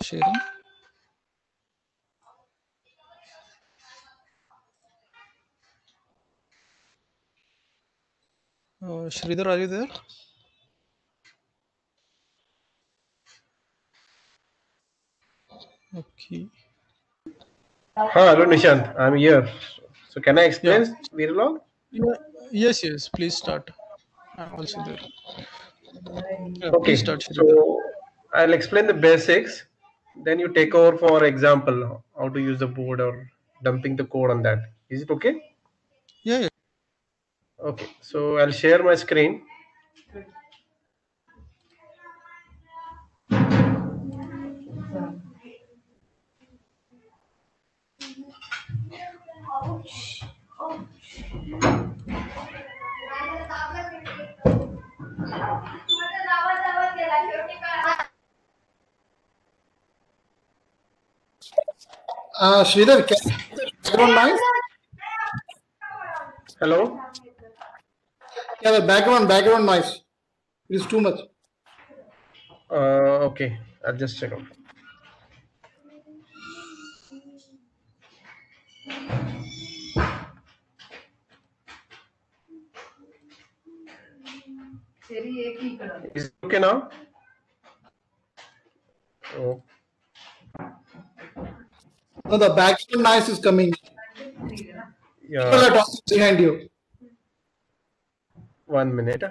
sharing. Sridhar, are you there? Okay. Hello Nishant, I'm here. So can I explain Verilog? Yeah. Yes, yes. Please start. I'm also there. Yeah, please Okay, start, Sridhar. so I'll explain the basics. Then you take over for example how to use the board or dumping the code on that. Is it okay? Yeah, yeah. Okay, so I'll share my screen. Sridhar, can background noise? Hello. Yeah, the background noise. It is too much. Okay, I'll just check out. Is it okay now? Oh, No, the background noise is coming. People yeah. are talking behind you. 1 minute.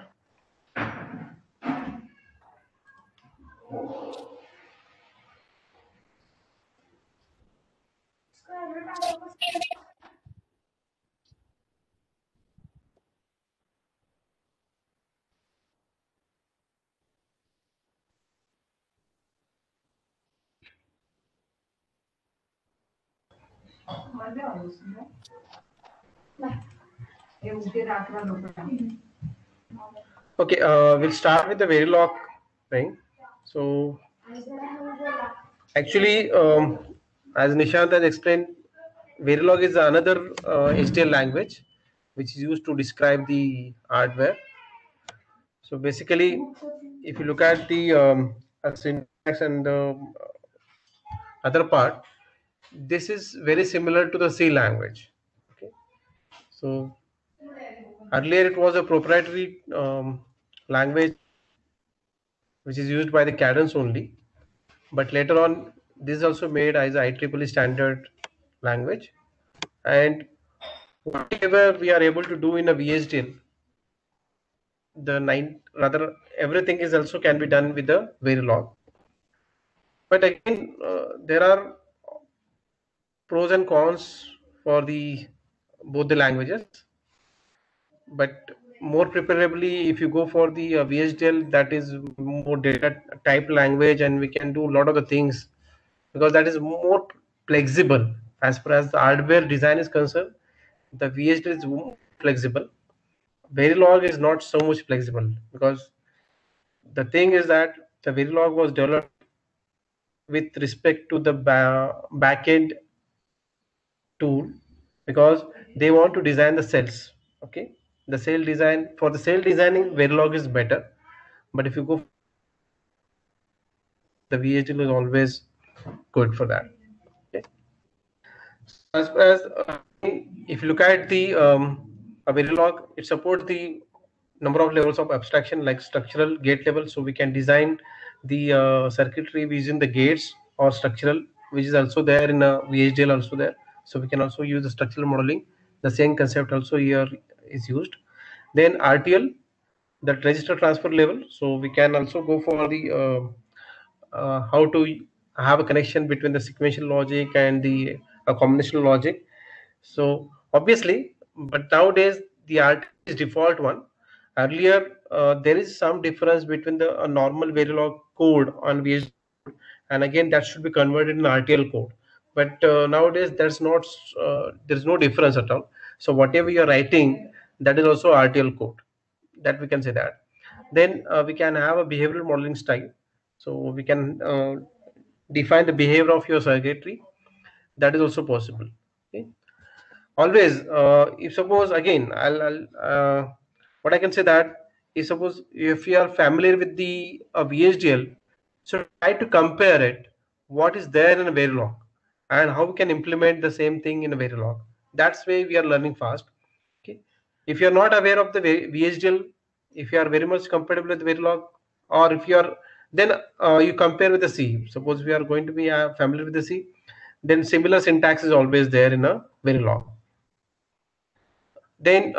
Okay, we'll start with the Verilog thing. So actually, as Nishant has explained, Verilog is another HDL language which is used to describe the hardware. So basically, if you look at the syntax and the other part, this is very similar to the C language. Okay, so earlier it was a proprietary language which is used by the Cadence only, but later on this is also made as IEEE standard language, and whatever we are able to do in a VHDL, the nine rather everything is also can be done with the Verilog. But again, there are pros and cons for the both the languages. But more preferably, if you go for the VHDL, that is more data type language, and we can do a lot of the things because that is more flexible as far as the hardware design is concerned. The VHDL is more flexible. Verilog is not so much flexible because the thing is that the Verilog was developed with respect to the backend tool because they want to design the cells. Okay, the cell design for the cell designing Verilog is better, but if you go the VHDL is always good for that. Okay. As far as if you look at the Verilog, it supports the number of levels of abstraction like structural gate level, so we can design the circuitry using the gates or structural, which is also there in a VHDL also there. So we can also use the structural modeling. The same concept also here is used. Then RTL, that register transfer level, so we can also go for the how to have a connection between the sequential logic and the combinational logic. So obviously, but nowadays the RT is default one. Earlier, there is some difference between the normal Verilog code on VHDL, and again that should be converted in RTL code. But nowadays, there's no difference at all. So whatever you're writing, that is also RTL code. That we can say that. Then we can have a behavioral modeling style. So we can define the behavior of your circuitry. That is also possible. Okay. Always, if suppose again, I'll what I can say that if suppose if you are familiar with the VHDL, so try to compare it what is there in a Verilog and how we can implement the same thing in a Verilog. That's why we are learning fast. Okay. If you are not aware of the VHDL, if you are very much compatible with Verilog, or if you are, then you compare with the C. Suppose we are going to be familiar with the C, then similar syntax is always there in a Verilog. Then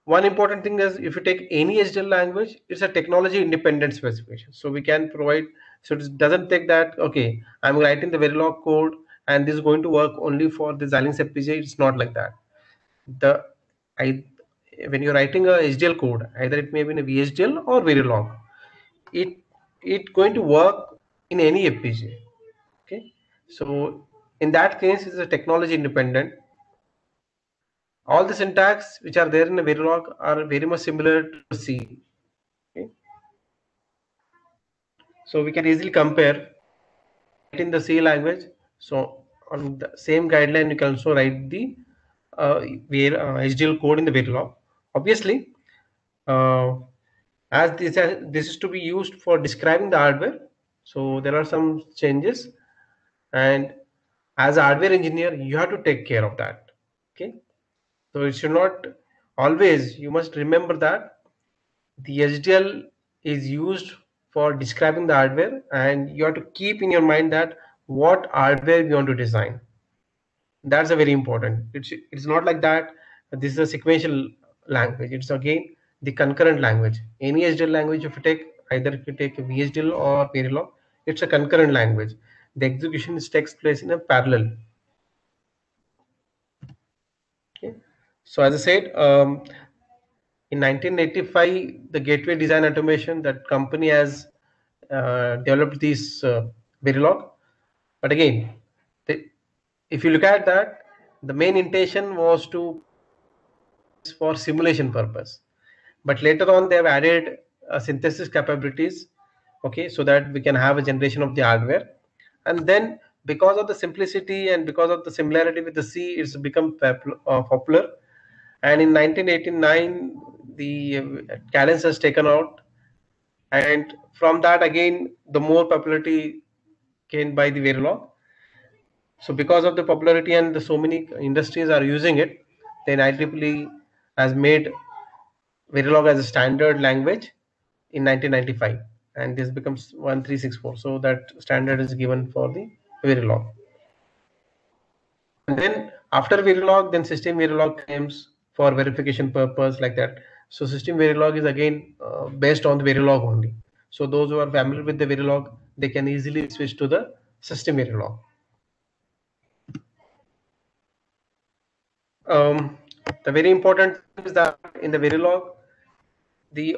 one important thing is, if you take any HDL language, it's a technology independent specification. So we can provide, so it doesn't take that, okay, I'm writing the Verilog code and this is going to work only for the Xilinx FPGA. It's not like that. I when you're writing a HDL code, either it may be in a VHDL or Verilog, it going to work in any FPGA. Okay, so in that case, it's a technology independent. All the syntax which are there in the Verilog are very much similar to C. Okay. So we can easily compare in the C language. So on the same guideline, you can also write the HDL code in the Verilog. Obviously, as this is to be used for describing the hardware, so there are some changes, and as a hardware engineer, you have to take care of that. Okay. So it should not always, you must remember that the HDL is used for describing the hardware, and you have to keep in your mind that what hardware you want to design. That's a very important. It's not like that this is a sequential language. It's again the concurrent language. Any HDL language, if you take, either if you take a VHDL or Verilog, it's a concurrent language. The execution takes place in a parallel. Okay. So as I said, in 1985, the Gateway Design Automation, that company has developed this Verilog. But again, if you look at that, the main intention was to for simulation purpose. But later on, they have added synthesis capabilities, okay, so that we can have a generation of the hardware. And then because of the simplicity and because of the similarity with the C, it's become popular. And in 1989, the Cadence has taken out, and from that again the more popularity gained by the Verilog. So because of the popularity and so many industries are using it, then IEEE has made Verilog as a standard language in 1995, and this becomes 1364. So that standard is given for the Verilog. And then after Verilog, then System Verilog comes for verification purpose, like that. So System Verilog is again based on the Verilog only. So those who are familiar with the Verilog, they can easily switch to the System Verilog. The very important thing is that in the Verilog,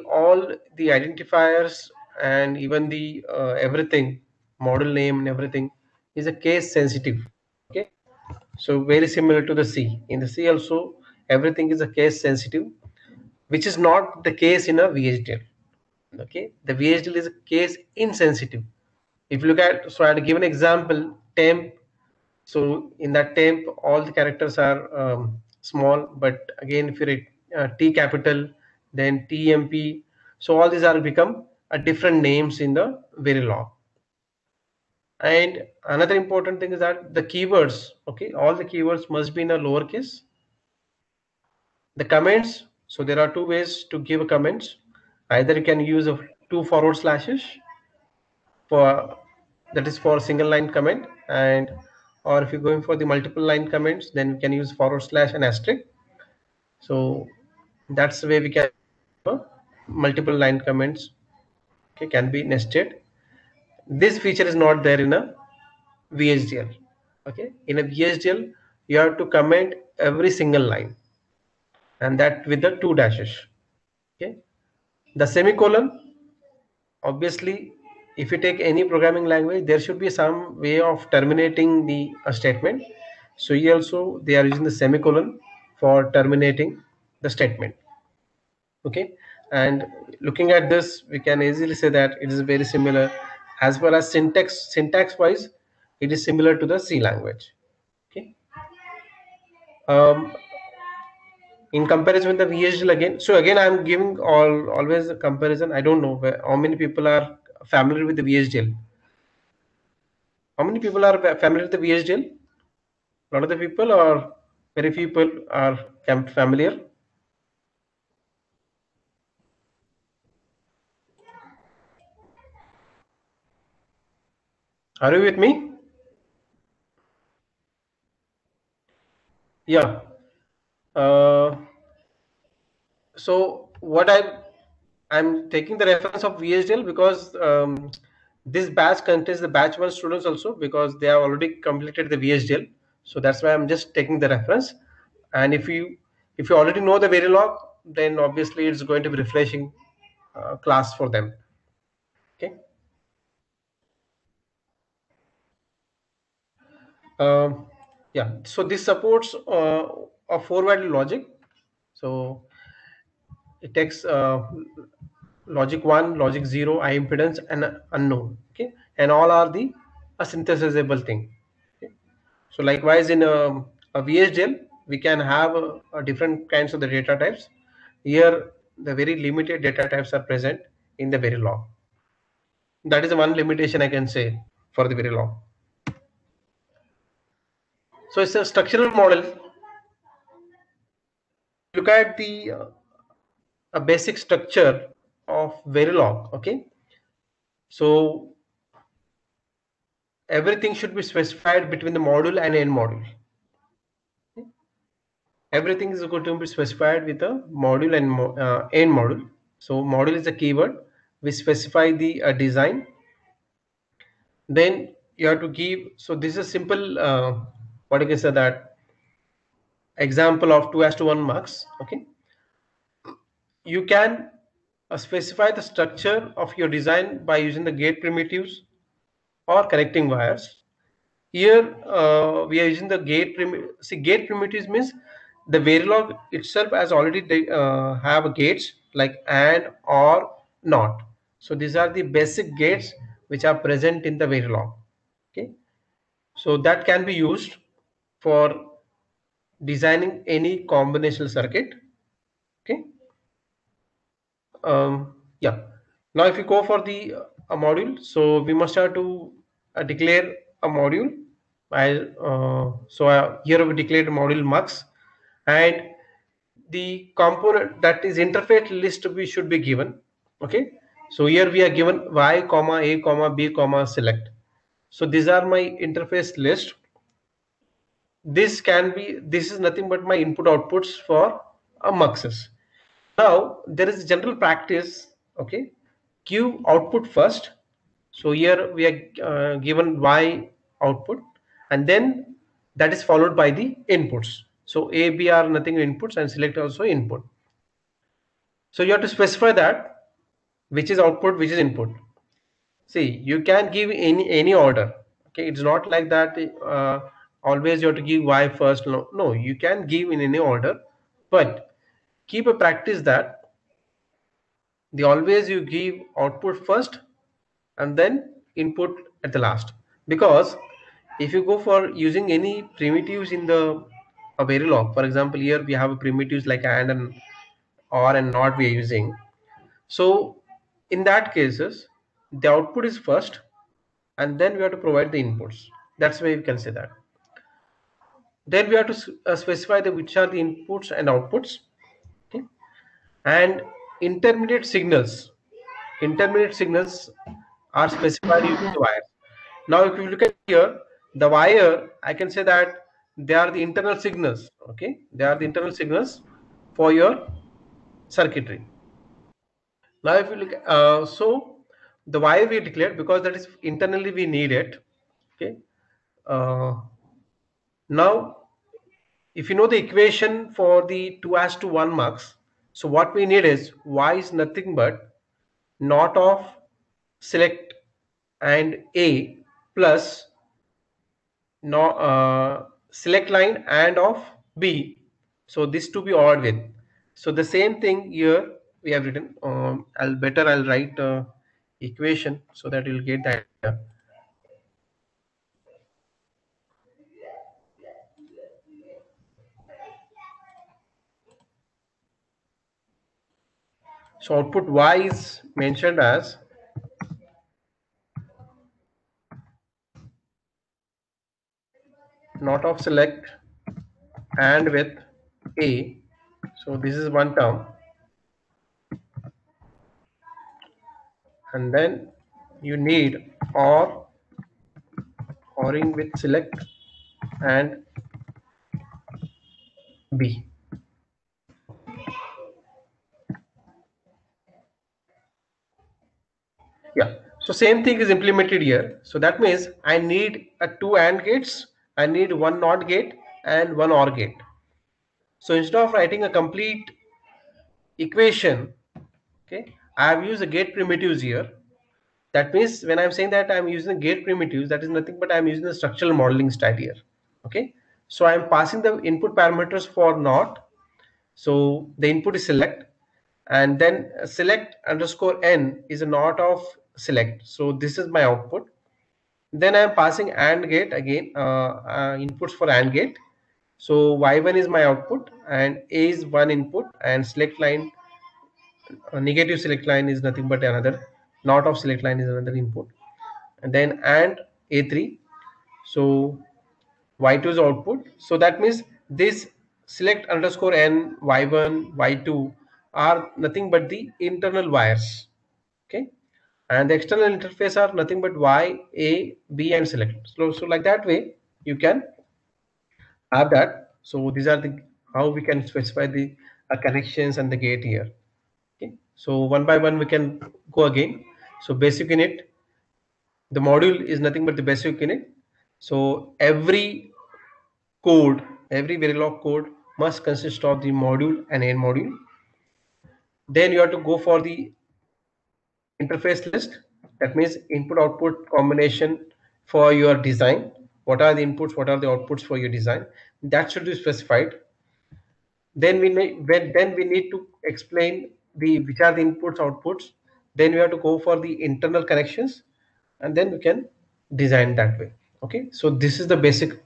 all the identifiers and even the everything, model name and everything is a case sensitive. Okay, so very similar to the C. In the C also, everything is a case sensitive, which is not the case in a VHDL. Okay, the VHDL is a case insensitive. If you look at, so I had given example temp. So in that temp, all the characters are small, but again, if you read T capital, then TMP, so all these are become different names in the Verilog. And another important thing is that the keywords, okay, all the keywords must be in a lowercase. The comments, so there are two ways to give a comments. Either you can use a 2 forward slashes for, that is for single line comment, and or if you're going for the multiple line comments, then we can use forward slash and asterisk. So that's the way we can multiple line comments, okay, can be nested. This feature is not there in a VHDL. Okay, in a VHDL you have to comment every single line, and that with the 2 dashes. Okay, the semicolon, obviously if you take any programming language, there should be some way of terminating the statement. So here also they are using the semicolon for terminating the statement. Okay, and looking at this, we can easily say that it is very similar. As well as syntax wise, it is similar to the C language. Okay, in comparison with the VHDL again, so again I'm giving always a comparison. I don't know how many people are familiar with the VHDL. How many people are familiar with the VHDL? A lot of the people, or very few people are familiar? Are you with me? Yeah. Uh, so what I'm taking the reference of VHDL because this batch contains the batch one students also, because they have already completed the VHDL. So that's why I'm just taking the reference. And if you already know the Verilog, then obviously it's going to be refreshing class for them. Okay. Yeah. So this supports a four-value logic. So it takes logic 1, logic 0, I impedance, and unknown. Okay, and all are the a synthesizable thing. Okay? So likewise in a VHDL we can have different kinds of the data types. Here the very limited data types are present in the Verilog. That is the one limitation I can say for the Verilog. So it's a structural model. Look at the a basic structure of Verilog. Okay, so everything should be specified between the module and end module. Everything is going to be specified with a module and end module. So module is a keyword. We specify the design. Then you have to give. So this is simple. What you can say that example of 2:1 marks. Okay, you can specify the structure of your design by using the gate primitives or connecting wires. Here we are using the gate primitives means the Verilog itself has already have gates like AND or NOT. So these are the basic gates which are present in the Verilog. Okay, so that can be used for designing any combinational circuit. Okay, yeah. Now if you go for the module, so we must have to declare a module. Here we declared module mux, and the component, that is interface list, we should be given. Okay, so here we are given y comma a comma b comma select. So these are my interface list. This is nothing but my input outputs for a muxes. Now there is a general practice. Okay, give output first. So here we are given y output, and then that is followed by the inputs. So a b are nothing inputs, and select also input. So you have to specify that which is output, which is input. See, you can give any order. Okay, it's not like that. Always you have to give y first. No, no, you can give in any order, but keep a practice that the always you give output first and then input at the last. Because if you go for using any primitives in the a Verilog, for example, here we have primitives like AND and OR and NOT we are using. So in that cases, the output is first, and then we have to provide the inputs. That's why we can say that. Then we have to specify which are the inputs and outputs. Okay? And intermediate signals. Intermediate signals are specified using the wires. Now, if you look at here, the wire, I can say that they are the internal signals. Okay, they are the internal signals for your circuitry. Now, if you look, so the wire we declared because that is internally we need it. Okay. Now, if you know the equation for the 2:1 marks, so what we need is y is nothing but not of select and a plus no select line and of b. So this to be ORed with. So the same thing here we have written. I'll write equation so that you'll get that. So output y is mentioned as not of select and with A. So this is one term, and then you need oring with select and B. Yeah. So same thing is implemented here. So that means I need a two AND gates, I need one NOT gate and one OR gate. So instead of writing a complete equation, okay, I have used the gate primitives here. That means when I'm saying that I'm using the gate primitives, that is nothing but I'm using the structural modeling style here. Okay. So I'm passing the input parameters for NOT. So the input is select, and then select underscore n is a NOT of select. So this is my output. Then I am passing AND gate again, inputs for AND gate. So y1 is my output and A is one input, and select line, negative select line is nothing but another, not of select line is another input. And then AND A3. So y2 is output. So that means this select underscore n, y1, y2 are nothing but the internal wires. Okay. And the external interface are nothing but y, a, b, and select. So like that way you can have that. So these are the how we can specify the connections and the gate here. Okay. So one by one we can go again. So basic unit, the module is nothing but the basic unit. So every code, every Verilog code must consist of the module and end module. Then you have to go for the interface list. That means input output combination for your design. What are the inputs, what are the outputs for your design? That should be specified. Then we need to explain the which are the inputs, outputs. Then we have to go for the internal connections, and then we can design that way. Okay, so this is the basic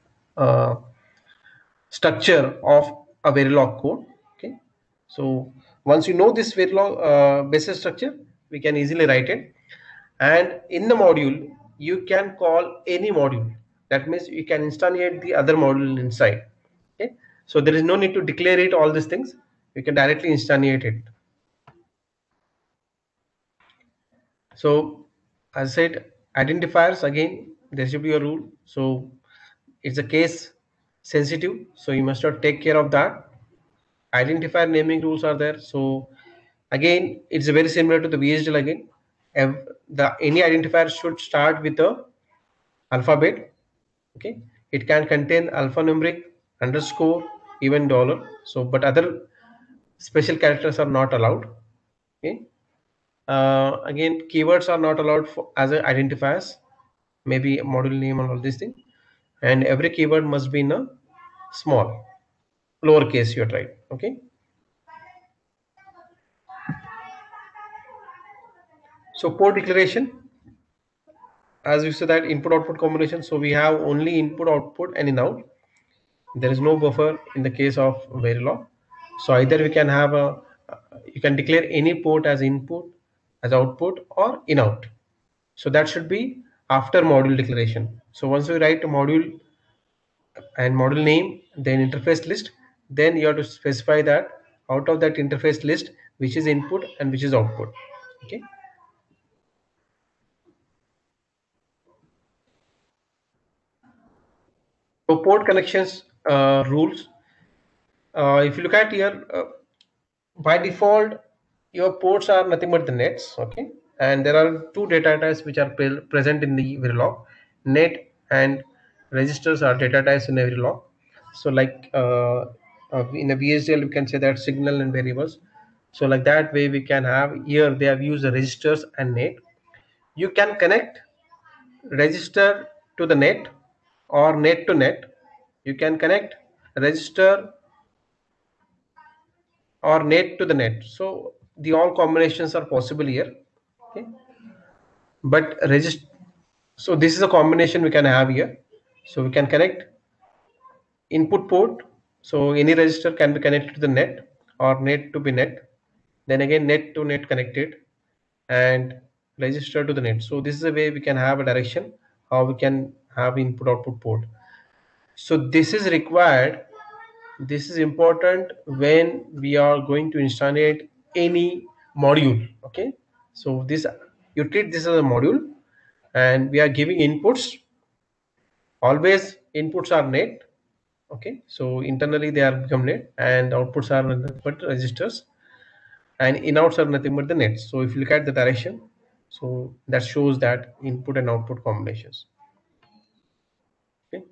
structure of a Verilog code. Okay, so once you know this Verilog basic structure, we can easily write it. And in the module, you can call any module. That means you can instantiate the other module inside. Okay, so there is no need to declare it all these things. You can directly instantiate it. So as I said, identifiers, again there should be a rule. So it's a case sensitive, so you must not take care of that. Identifier naming rules are there. So again, it's very similar to the VHDL again. Any identifier should start with a alphabet. Okay, it can contain alphanumeric, underscore, even dollar. So but other special characters are not allowed. Okay, again keywords are not allowed for as a identifiers, maybe module name and all these things. And every keyword must be in a small lowercase, you're right. Okay, so port declaration, as we said that input output combination, so we have only input output and in out. There is no buffer in the case of Verilog. So either we can have a you can declare any port as input, as output, or in out. So that should be after module declaration. So once we write a module and module name, then interface list, then you have to specify that out of that interface list which is input and which is output. Okay. So port connections rules. If you look at here, by default, your ports are nothing but the nets. Okay, and there are two data types which are present in the Verilog. Net and registers are data types in a Verilog. So like in a VHDL, we can say that signal and variables. So like that way we can have here they have used the registers and net. You can connect register to the net or net to net. You can connect register or net to the net. So the all combinations are possible here. Okay, but register. So this is a combination we can have here. So we can connect input port. So any register can be connected to the net or net to be net. Then again net to net connected and register to the net. So this is a way we can have a direction how we can have input output port. So this is required, this is important when we are going to instantiate any module. Okay, so this, you treat this as a module, and we are giving inputs. Always inputs are net. Okay, so internally they are become net, and outputs are nothing but registers, and inouts are nothing but the nets. So if you look at the direction, so that shows that input and output combinations. Okay,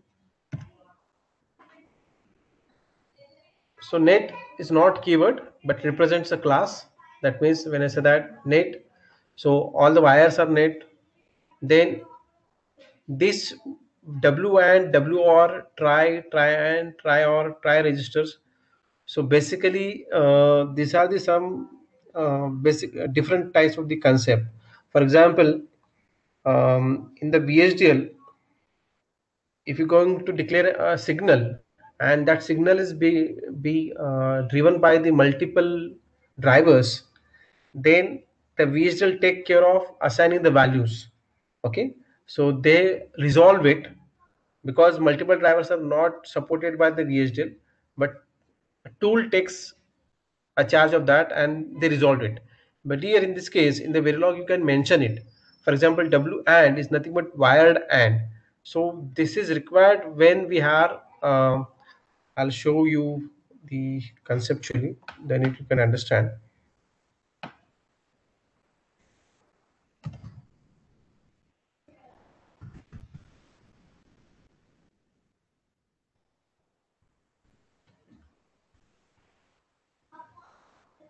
so net is not keyword but represents a class. That means when I say that net, so all the wires are net. Then this W and WR, try registers. So basically, these are the some basic different types of the concept. For example, in the BSDL, if you're going to declare a signal, and that signal is be driven by the multiple drivers, then the VHDL take care of assigning the values. Okay, so they resolve it, because multiple drivers are not supported by the VHDL, but a tool takes a charge of that and they resolve it. But here in this case, in the Verilog, you can mention it. For example, W AND is nothing but wired AND. So this is required when we have, I'll show you the conceptually, then you can understand.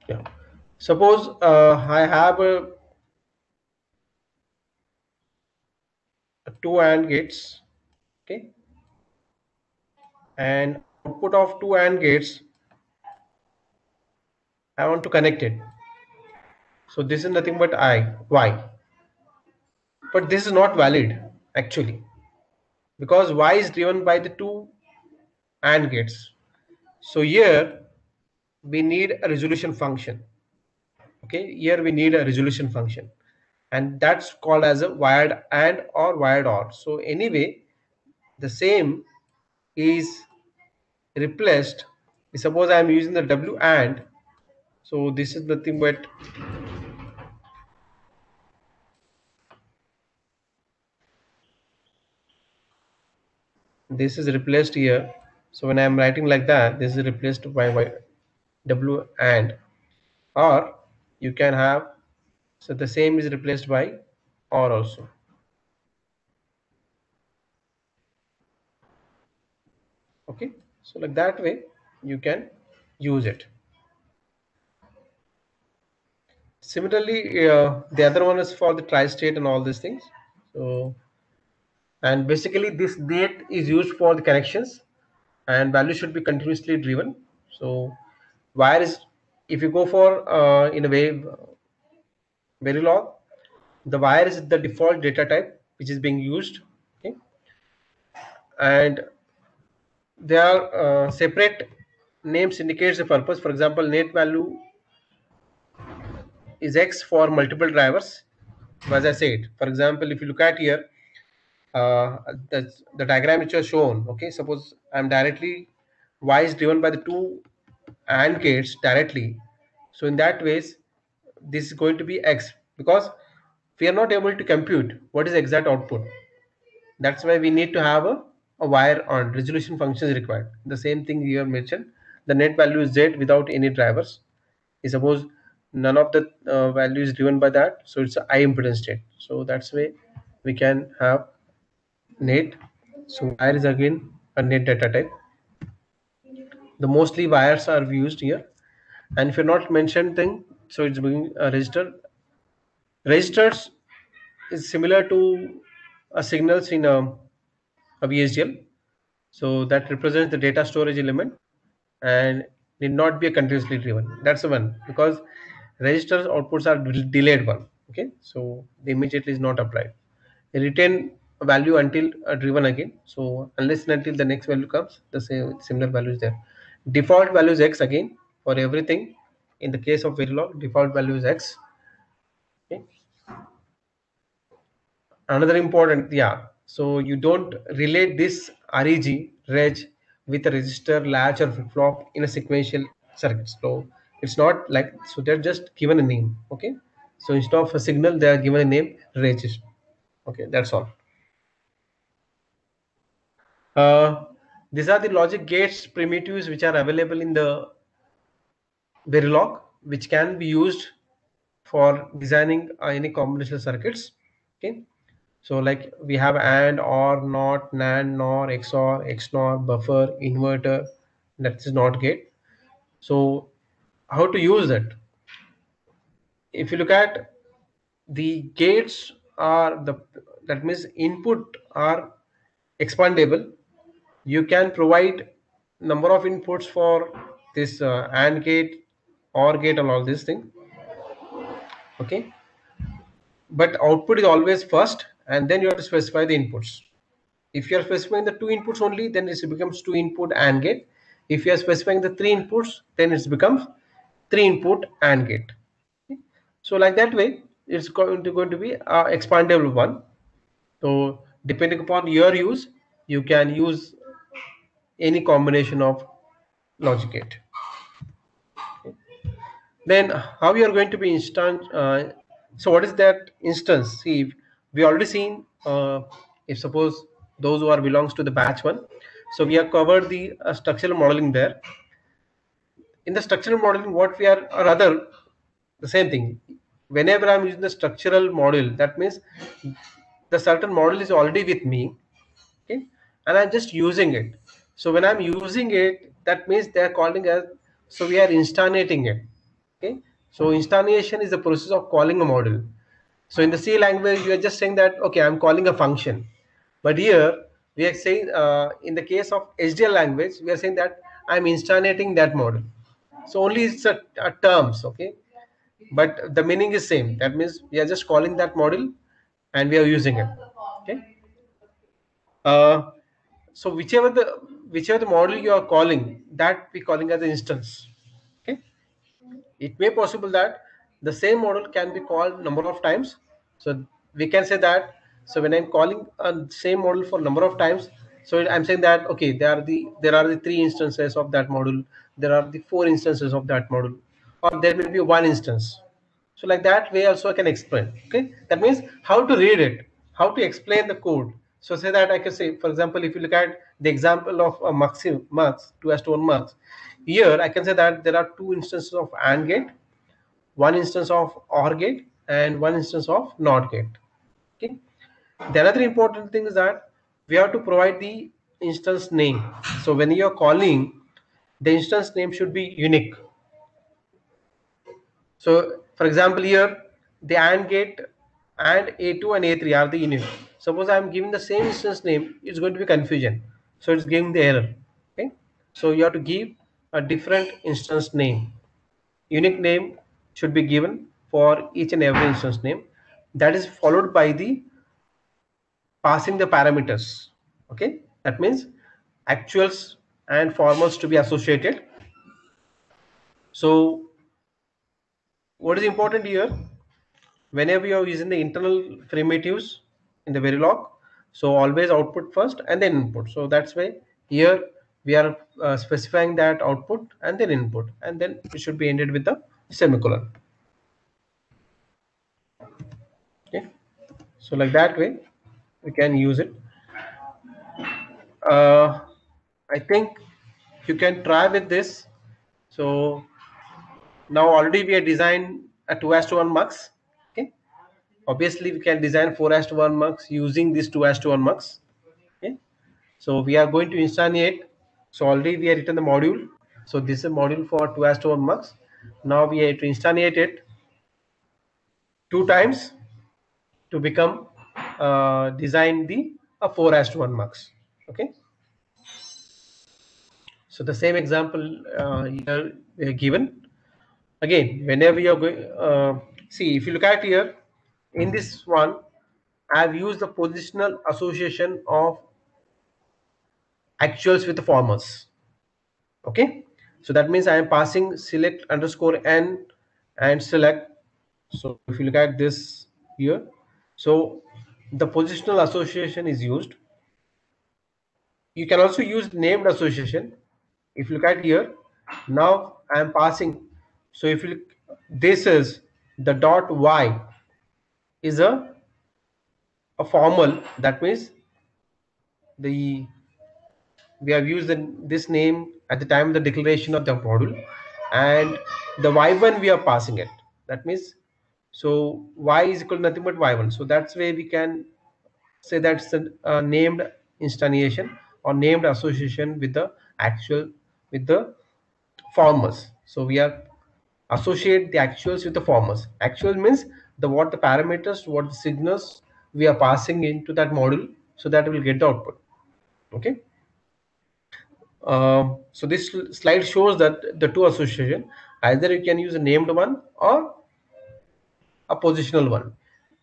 Yeah. Suppose I have two AND gates, okay, and output of two AND gates, I want to connect it. So this is nothing but Y. But this is not valid actually, because Y is driven by the two AND gates. So here we need a resolution function. Okay, here we need a resolution function, and that's called as a wired AND or wired OR. So anyway, the same is replaced. Suppose I am using the W AND, so this is nothing but this is replaced here. So when I am writing like that, this is replaced by W AND, or you can have, so the same is replaced by OR also. Okay, so like that way you can use it. Similarly, the other one is for the tri-state and all these things. So, and basically this date is used for the connections, and value should be continuously driven. So wire is, if you go for in a way Verilog, the wire is the default data type which is being used. Okay, and there are separate names indicates the purpose. For example, net value is X for multiple drivers. As I said, for example, if you look at here, the diagram which was shown, okay, suppose I'm directly, Y is driven by the two AND gates directly. So in that ways, this is going to be X, because we are not able to compute what is exact output. That's why we need to have a wire on resolution function is required. The same thing you have mentioned. The net value is Z without any drivers. Suppose none of the value is driven by that, so it's a high impedance state. So that's way we can have net. So wire is again a net data type. The mostly wires are used here, and if you're not mentioned thing, so it's being a register. Registers is similar to a signals in a VHDL. So that represents the data storage element and need not be a continuously driven. That's the one, because registers outputs are delayed one. Okay, so the immediately is not applied. They retain a value until driven again. So unless and until the next value comes, the same similar value is there. Default value is X again for everything. In the case of Verilog, default value is X. Okay. Another important, yeah. So you don't relate this reg with a register, latch, or flip flop in a sequential circuit. So it's not like, so they're just given a name. Okay. So instead of a signal, they are given a name register. Okay, that's all. Uh, these are the logic gates primitives which are available in the Verilog, which can be used for designing any combinational circuits. Okay, so like we have AND, OR, NOT, NAND, NOR, XOR, XNOR, buffer, inverter, that is NOT gate. So how to use it? If you look at the gates are the, that means input are expandable. You can provide number of inputs for this AND gate, OR gate, and all this thing. Okay, but output is always first, and then you have to specify the inputs. If you are specifying the two inputs only, then it becomes two input AND gate. If you are specifying the three inputs, then it becomes three input AND gate. Okay? So like that way, it's going to be a expandable one. So depending upon your use, you can use any combination of logic gate. Then how you are going to be instant, so what is that instance? See, we already seen, if suppose those who are belongs to the batch one, so we have covered the structural modeling there. In the structural modeling, what we are, or rather the same thing, whenever I'm using the structural model, that means the certain model is already with me. Okay, and I'm just using it. So when I'm using it, that means they are calling us, so we are instantiating it. Okay, so instantiation is the process of calling a model. So in the C language, you are just saying that, okay, I'm calling a function. But here we are saying, in the case of HDL language, we are saying that I'm instantiating that model. So only it's a terms. Okay, but the meaning is same. That means we are just calling that model and we are using it. Okay. uh, so whichever the model you are calling, that we calling as an instance. Okay, it may possible that the same model can be called number of times. So we can say that, so when I'm calling a same model for number of times, so I'm saying that, okay, there are the three instances of that model, there are the four instances of that model, or there will be one instance. So like that way also I can explain. Okay, that means how to read it, how to explain the code. So say that I can say, for example, if you look at the example of a mux 2:1 mux, here I can say that there are two instances of AND gate, one instance of OR gate, and one instance of NOT gate. Okay, the another important thing is that we have to provide the instance name. So when you are calling, the instance name should be unique. So for example, here the AND gate and A2 and A3 are the unique. Suppose I am giving the same instance name, it's going to be confusion. So it's giving the error. Okay, so you have to give a different instance name. Unique name should be given for each and every instance name. That is followed by the passing the parameters. Okay, that means actuals and formals to be associated. So what is important here, whenever you are using the internal primitives in the Verilog, so always output first and then input. So that's why here we are specifying that output and then input, and then it should be ended with the semicolon. Okay, so like that way we can use it. I think you can try with this. So now already we have designed a 2:1 mux. Okay, obviously we can design 4:1 mux using this 2:1 mux. Okay, so we are going to instantiate. So already we have written the module. So this is a module for 2:1 mux. Now we have to instantiate it two times to become design the 4:1 mux. Okay, so the same example here given. Again, whenever you're going, see, if you look at here, in this one, I have used the positional association of actuals with the formals. Okay, so that means I am passing select underscore n and select. So if you look at this here, so the positional association is used. You can also use named association. If you look at here, now I am passing. So if you look, this is the dot y is a formal. That means the we have used this name at the time of the declaration of the module, and the y1 we are passing it. That means so y is equal to nothing but y1. So that's where we can say that's a named instantiation or named association with the actual with the formers. So we are associate the actuals with the formers. Actual means the what the parameters, what the signals we are passing into that module, so that will get the output. Okay. So this slide shows that the two association, either you can use a named one or a positional one.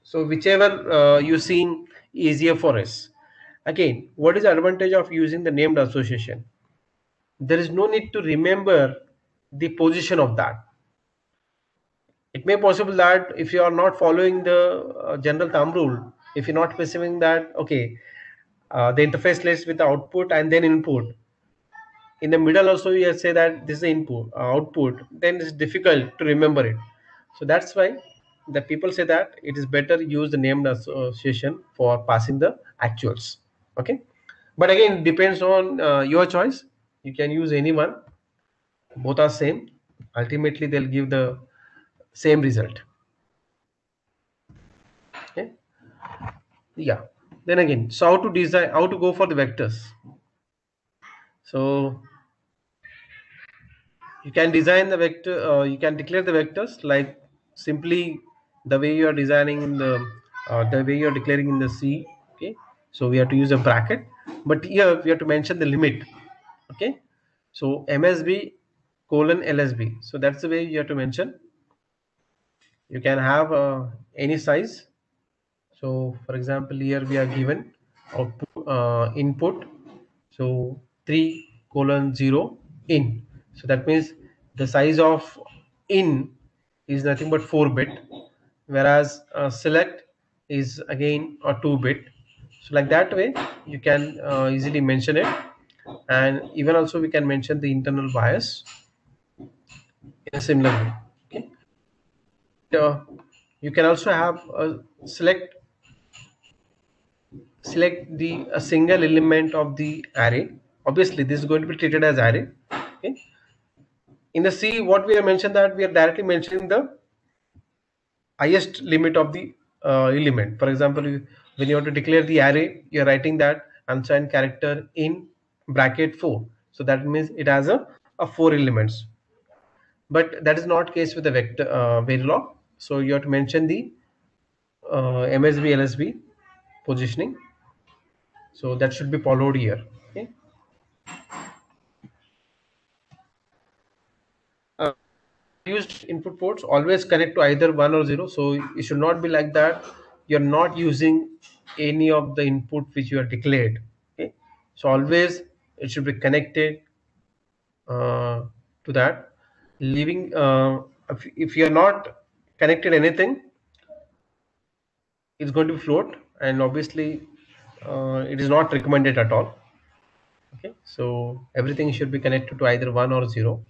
So whichever you seem easier for us. Again, what is the advantage of using the named association? There is no need to remember the position of that. It may possible that if you are not following the general thumb rule, if you're not specifying that, okay, the interface lists with the output and then input, in the middle also you say that this is the input output, then it's difficult to remember it. So that's why the people say that it is better use the named association for passing the actuals. Okay, but again it depends on your choice. You can use any one, both are same, ultimately they'll give the same result. Okay, yeah. Then again, so how to design, how to go for the vectors. So you can design the vector, you can declare the vectors like simply the way you are designing in the way you are declaring in the C. Okay, so we have to use a bracket, but here we have to mention the limit. Okay, so MSB colon LSB, so that's the way you have to mention. You can have any size. So for example, here we are given output input, so 3:0 in. So that means the size of in is nothing but 4-bit, whereas select is again a 2-bit. So like that way you can easily mention it, and even also we can mention the internal bias in a similar way. Okay. You can also have select the a single element of the array. Obviously this is going to be treated as array. Okay, in the C what we have mentioned, that we are directly mentioning the highest limit of the element. For example, when you want to declare the array, you are writing that unsigned character in bracket 4. So that means it has a 4 elements, but that is not case with the vector Verilog. So you have to mention the MSB LSB positioning. So that should be followed here. Okay. Used input ports always connect to either 1 or 0, so it should not be like that you're not using any of the input which you are declared. Okay, so always it should be connected to that, leaving if you are not connected anything, it's going to be float, and obviously it is not recommended at all. Okay, so everything should be connected to either 1 or 0,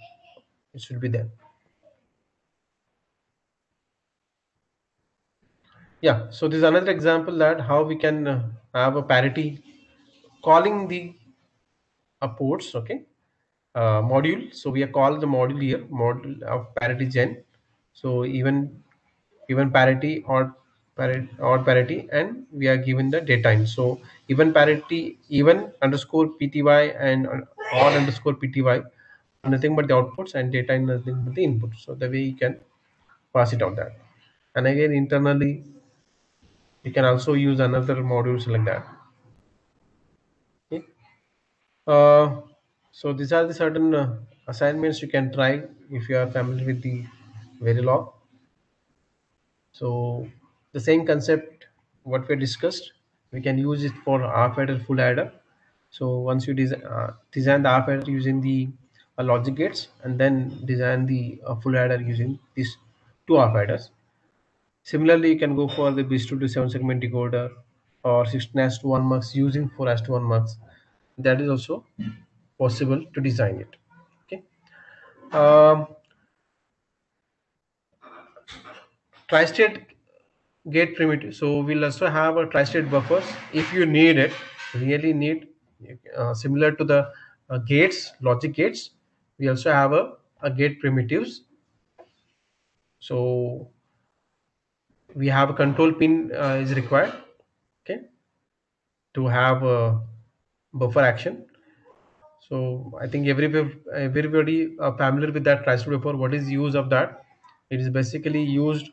it should be there. Yeah, so this is another example that how we can have a parity calling the ports. Okay, module. So we are called the module here, module of parity gen. So even parity or parity, and we are given the data in. So even parity, even underscore pty and odd underscore pty, nothing but the outputs, and data in nothing but the input. So the way you can pass it out that, and again internally you can also use another modules like that. Okay. Uh, so these are the certain assignments you can try if you are familiar with the Verilog. So the same concept what we discussed, we can use it for half adder, full adder. So once you design the half adder using the logic gates, and then design the full adder using these two half adders. Similarly, you can go for the BIST to 7 segment decoder, or 16:1 marks using 4:1 marks. That is also possible to design it. Okay. Um, Tri-state gate primitive. So we'll also have a tri-state buffers if you need it, really need, similar to the gates, logic gates. We also have a gate primitives. So we have a control pin is required, okay, to have a buffer action. So I think everybody familiar with that tri-state buffer. What is use of that? It is basically used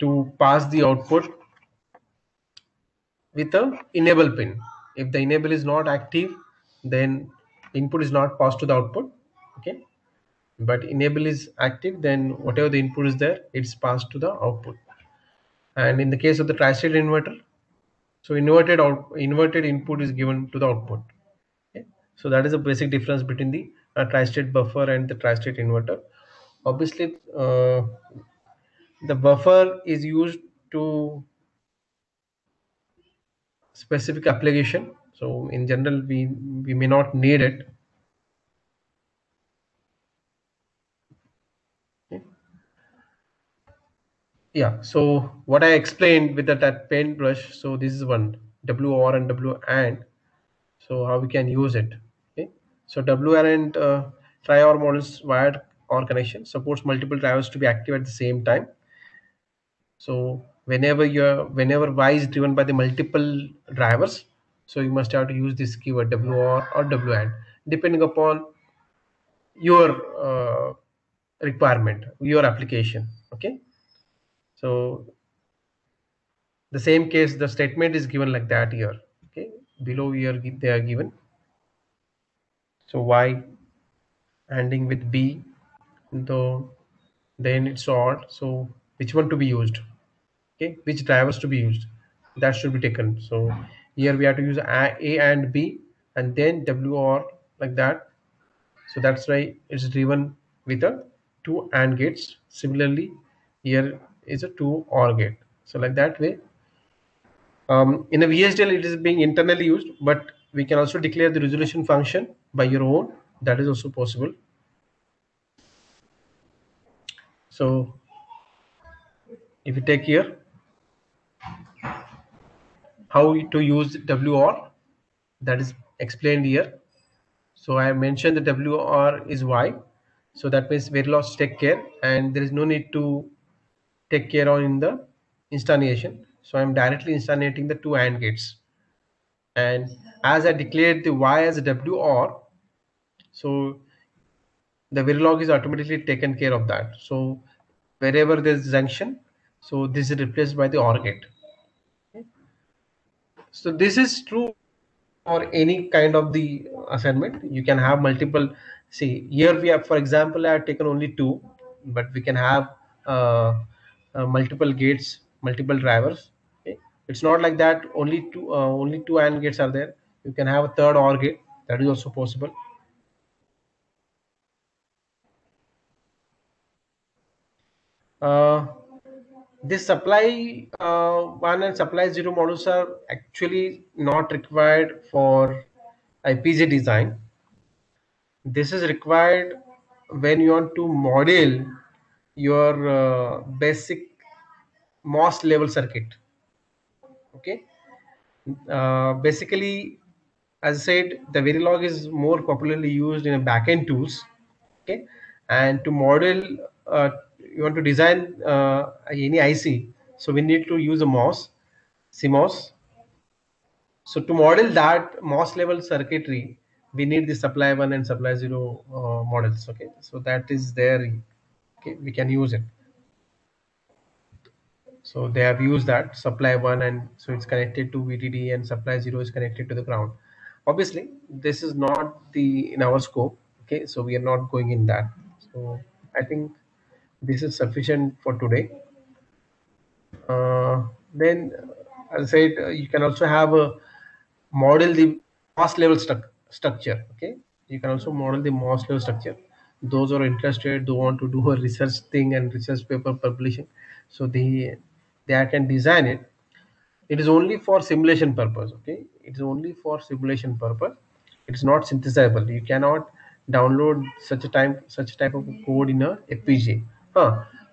to pass the output with a enable pin. If the enable is not active, then input is not passed to the output. Okay, but enable is active, then whatever the input is there, it's passed to the output. And in the case of the tri-state inverter, so inverted input is given to the output. Okay? So that is the basic difference between the tri-state buffer and the tri-state inverter. Obviously, the buffer is used to specific application. So in general, we may not need it. Okay. Yeah. So what I explained with that paintbrush. So this is one WR and W and. So how we can use it. Okay. So WR and tri-OR models wired OR connection supports multiple drivers to be active at the same time. So whenever Y is driven by the multiple drivers, so you must have to use this keyword WR or WAN depending upon your requirement, your application. Okay. So the same case, the statement is given like that here. Okay. Below here they are given. So Y ending with B, though then it's odd. So which one to be used? Okay, which drivers to be used? That should be taken. So here we have to use A and B and then WR like that. So that's why it's driven with a two AND gates. Similarly, here is a two OR gate. So like that way, in a VHDL it is being internally used, but we can also declare the resolution function by your own. That is also possible. So if you take here how to use WR, that is explained here. So I mentioned the WR is Y. So that means Verilog take care, and there is no need to take care on in the instantiation. So I'm directly instantiating the two AND gates. And as I declared the Y as a WR, so the Verilog is automatically taken care of that. So wherever there's junction, so this is replaced by the OR gate. Okay. So this is true for any kind of the assignment. You can have multiple. See here we have, for example, I have taken only two, but we can have multiple gates, multiple drivers. Okay. It's not like that only two AND gates are there. You can have a third OR gate. That is also possible. This supply one and supply zero models are actually not required for IPG design. This is required when you want to model your basic MOS level circuit. Okay. Basically, as I said, the Verilog is more popularly used in backend tools. Okay, and to model, you want to design any IC, so we need to use a MOS, CMOS. So to model that MOS level circuitry, we need the supply one and supply zero models. Okay, so that is there. Okay, we can use it. So they have used that supply one, and so it's connected to VDD, and supply zero is connected to the ground. Obviously, this is not the in our scope. Okay, so we are not going in that. So I think this is sufficient for today. Then, as I said, you can also have a model the MOS level structure. Okay, you can also model the MOS level structure. Those who are interested, who want to do a research thing and research paper publishing, so they can design it. it is only for simulation purpose. Okay, it is only for simulation purpose. It's not synthesizable. You cannot download such type of code in a FPGA.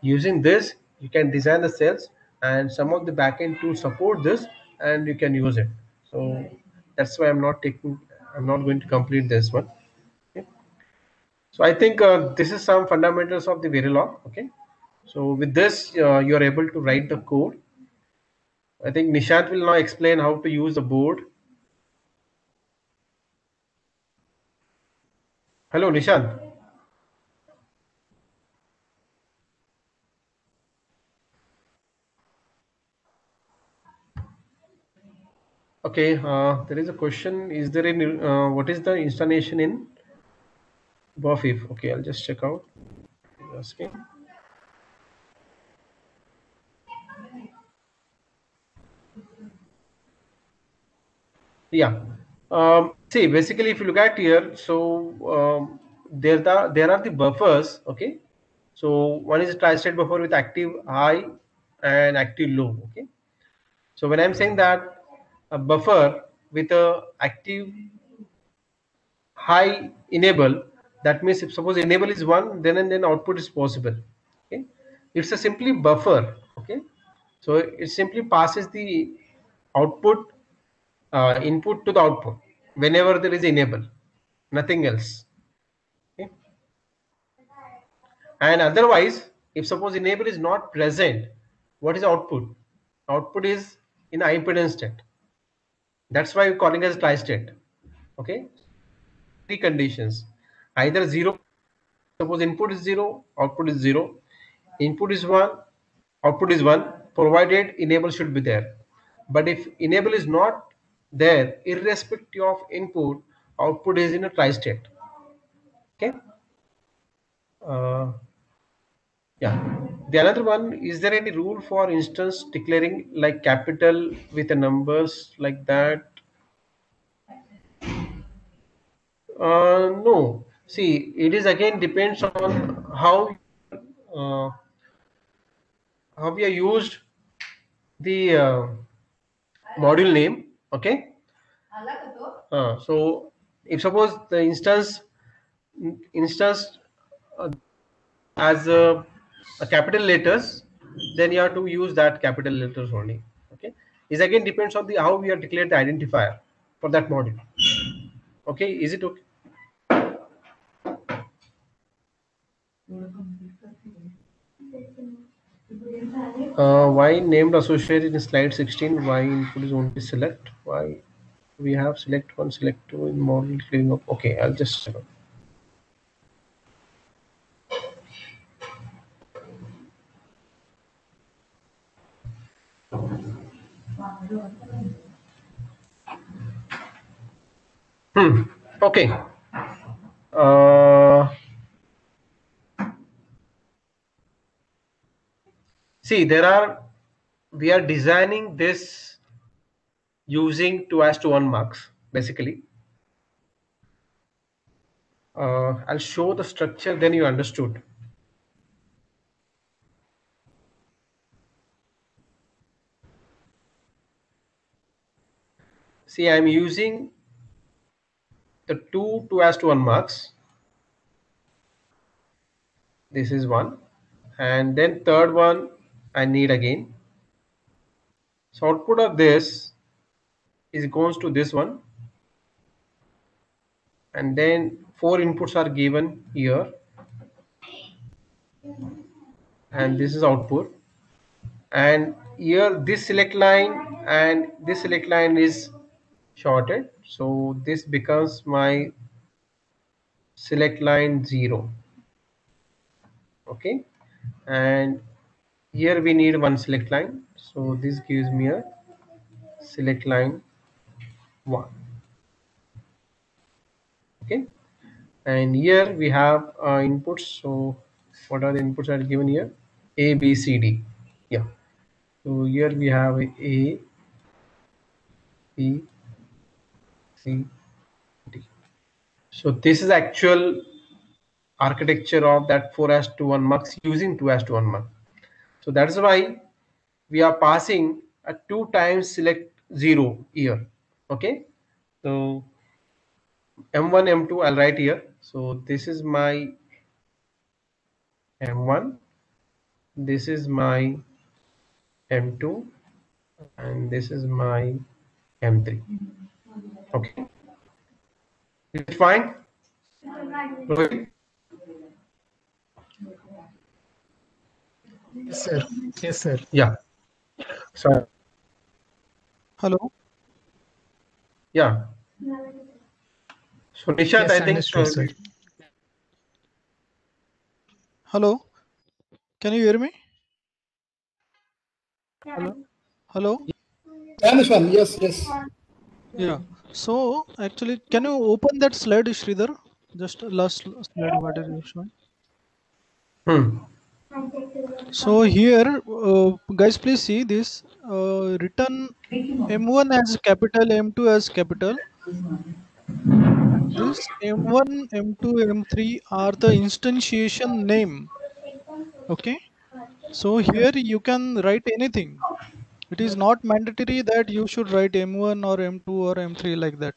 Using this, you can design the cells, and some of the backend tools support this, and you can use it. So that's why I'm not going to complete this one. Okay. So I think this is some fundamentals of the Verilog. Okay. So with this, you are able to write the code. I think Nishant will now explain how to use the board. Hello, Nishant. Okay, there is a question. Is there any, what is the installation in BOFIF? Okay, I'll just check out. Asking. Yeah. See, basically, if you look at here, so there are the buffers. Okay. So one is a tri-state buffer with active high and active low. Okay. So when I'm saying that a buffer with a active high enable, that means if suppose enable is 1, then and then output is possible. Okay, it's a simply buffer. Okay, so it simply passes the output input to the output whenever there is enable, nothing else. Okay, and otherwise if suppose enable is not present, what is output? Output is in impedance state. That's why we're calling as tri-state. Okay, three conditions: either 0, suppose input is 0, output is 0, input is 1, output is 1, provided enable should be there. But if enable is not there, irrespective of input, output is in a tri-state. Okay. Yeah. The another one, is there any rule for instance declaring like capital with the numbers like that? No. See, it is again depends on uh, how we are used the module name. Okay. So if suppose the instance as a capital letters, then you have to use that capital letters only. Okay, is again depends on the how we are declared the identifier for that module. Okay, is it okay? Why named associated in slide 16? Why input is only select? Why we have select 1, select 2 in model cleaning up? Okay, I'll just check out. Okay. See, we are designing this using 2:1 marks basically. I'll show the structure, then you understood. See, I'm using the 2:1 marks. This is one, and then third one I need again. So output of this is goes to this one, and then 4 inputs are given here, and this is output. And here this select line and this select line is shorted, so this becomes my select line 0. Okay, and here we need one select line, so this gives me a select line 1. Okay, and here we have inputs. So what are the inputs are given here? A, B, C, D. Yeah, so here we have A, B, C, D. So this is actual architecture of that 4:1 mux using 2:1 mux. So that's why we are passing 2 times select 0 here. Okay, so M1 M2 I'll write here. So this is my M1, this is my M2, and this is my M3. Okay, is it fine? Rohit? Yes, sir. Yes, sir. Yeah. So Hello. yeah. So Nishant, Yes, I think understood, sir. Hello. Can you hear me? Hello. Hello. And Nishant, yes, yes. Yeah. So actually, can you open that slide, Sridhar? Just last slide, what are you showing? hmm. So here, guys, please see this. Written M1 as capital, M2 as capital. This M1, M2, M3 are the instantiation name. Okay. So here you can write anything. It is not mandatory that you should write M1 or M2 or M3 like that.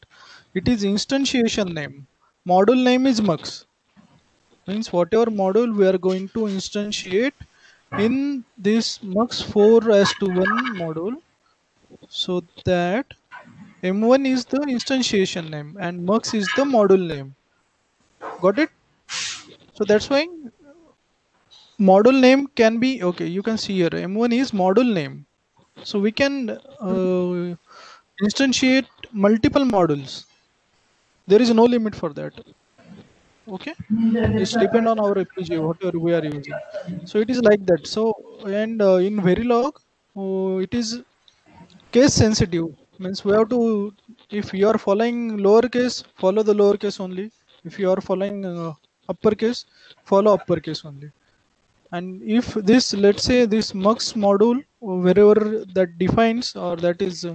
It is instantiation name. Module name is mux. Means whatever module we are going to instantiate in this mux 4 as to 1 module. So that M1 is the instantiation name and mux is the module name. Got it? So that's why module name can be okay. You can see here M1 is module name. So we can instantiate multiple modules. There is no limit for that. Okay, it's depend on our FPGA whatever we are using. So it is like that. So and in Verilog, it is case sensitive. Means we have to, if you are following lowercase, follow the lowercase only. If you are following uppercase, follow uppercase only. And if this, let's say this mux module, wherever that defines or that is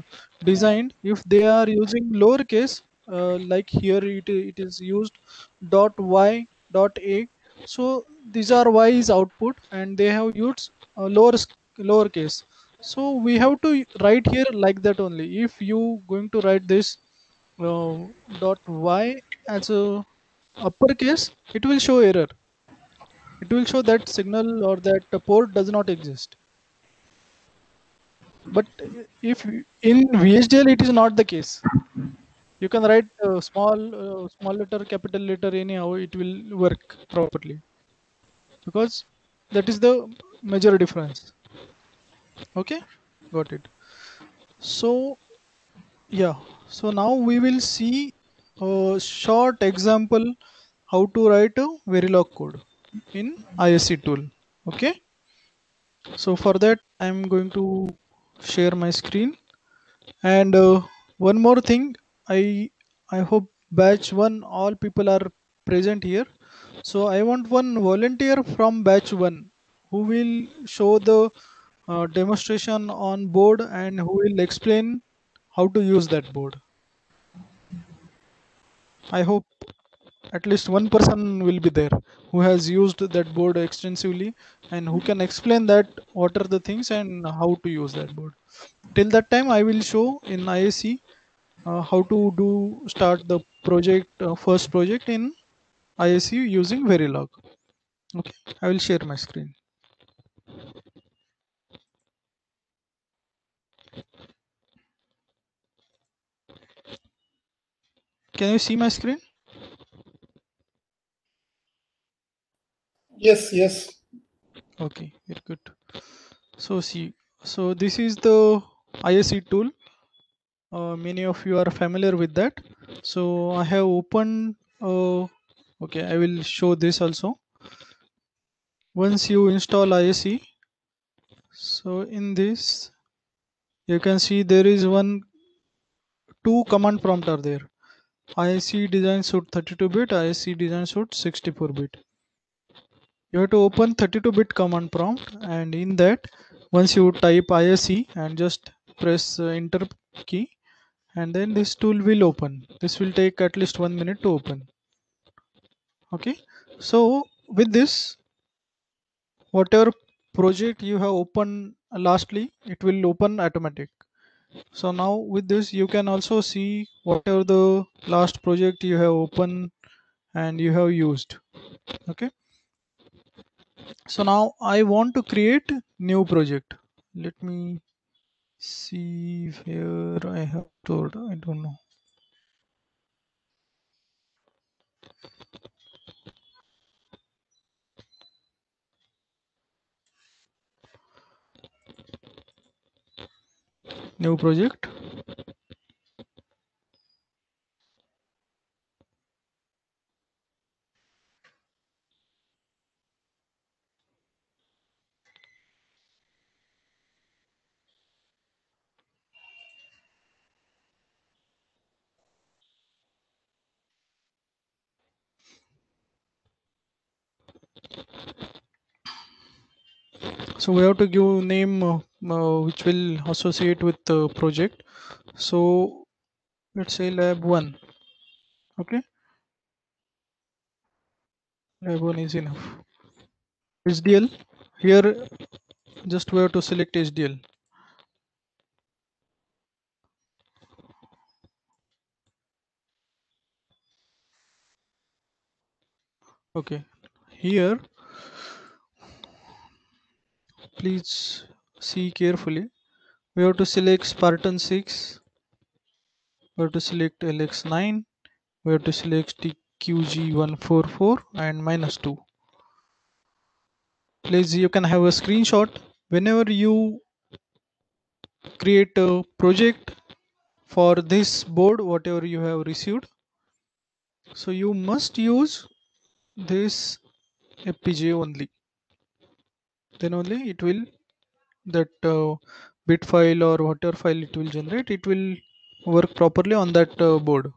designed, if they are using lowercase, like here it is used dot y dot a, so these are y is output and they have used lowercase. So we have to write here like that only. If you going to write this uh, dot y as a uppercase, it will show error. It will show that signal or that port does not exist. But if in VHDL it is not the case. You can write small letter, capital letter, anyhow it will work properly, because that is the major difference. Okay, got it. So yeah, so now we will see a short example how to write a Verilog code in ISC tool. Okay. So for that, I'm going to share my screen. And one more thing, I hope batch one all people are present here. So I want one volunteer from batch one who will show the demonstration on board and who will explain how to use that board. I hope at least one person will be there who has used that board extensively and who can explain that what are the things and how to use that board. Till that time I will show in ISC how to do start the project, first project in ISC using Verilog. Okay, I will share my screen. Can you see my screen? Yes, yes. Okay, very good. So see, so this is the ISC tool. Many of you are familiar with that. So I have opened. Okay, I will show this also. Once you install ISC, so in this you can see there is two command prompt are there. ISC design suit 32-bit, ISC design suit 64-bit. You have to open 32-bit command prompt, and in that once you type ISC and just press enter key, and then this tool will open. This will take at least 1 minute to open. Okay, so with this, whatever project you have opened lastly, it will open automatic. So now with this you can also see whatever the last project you have opened and you have used. Okay, so now I want to create new project. Let me see where I have stored. I don't know. New project. So we have to give name which will associate with the project. So let's say lab 1. Okay, lab 1 is enough. HDL here, just we have to select HDL. Okay, here please see carefully. We have to select Spartan 6, we have to select LX9, we have to select TQG144 and -2. Please, you can have a screenshot whenever you create a project for this board, whatever you have received. So you must use this FPGA only. Then only it will, that bit file or whatever file it will generate, it will work properly on that board.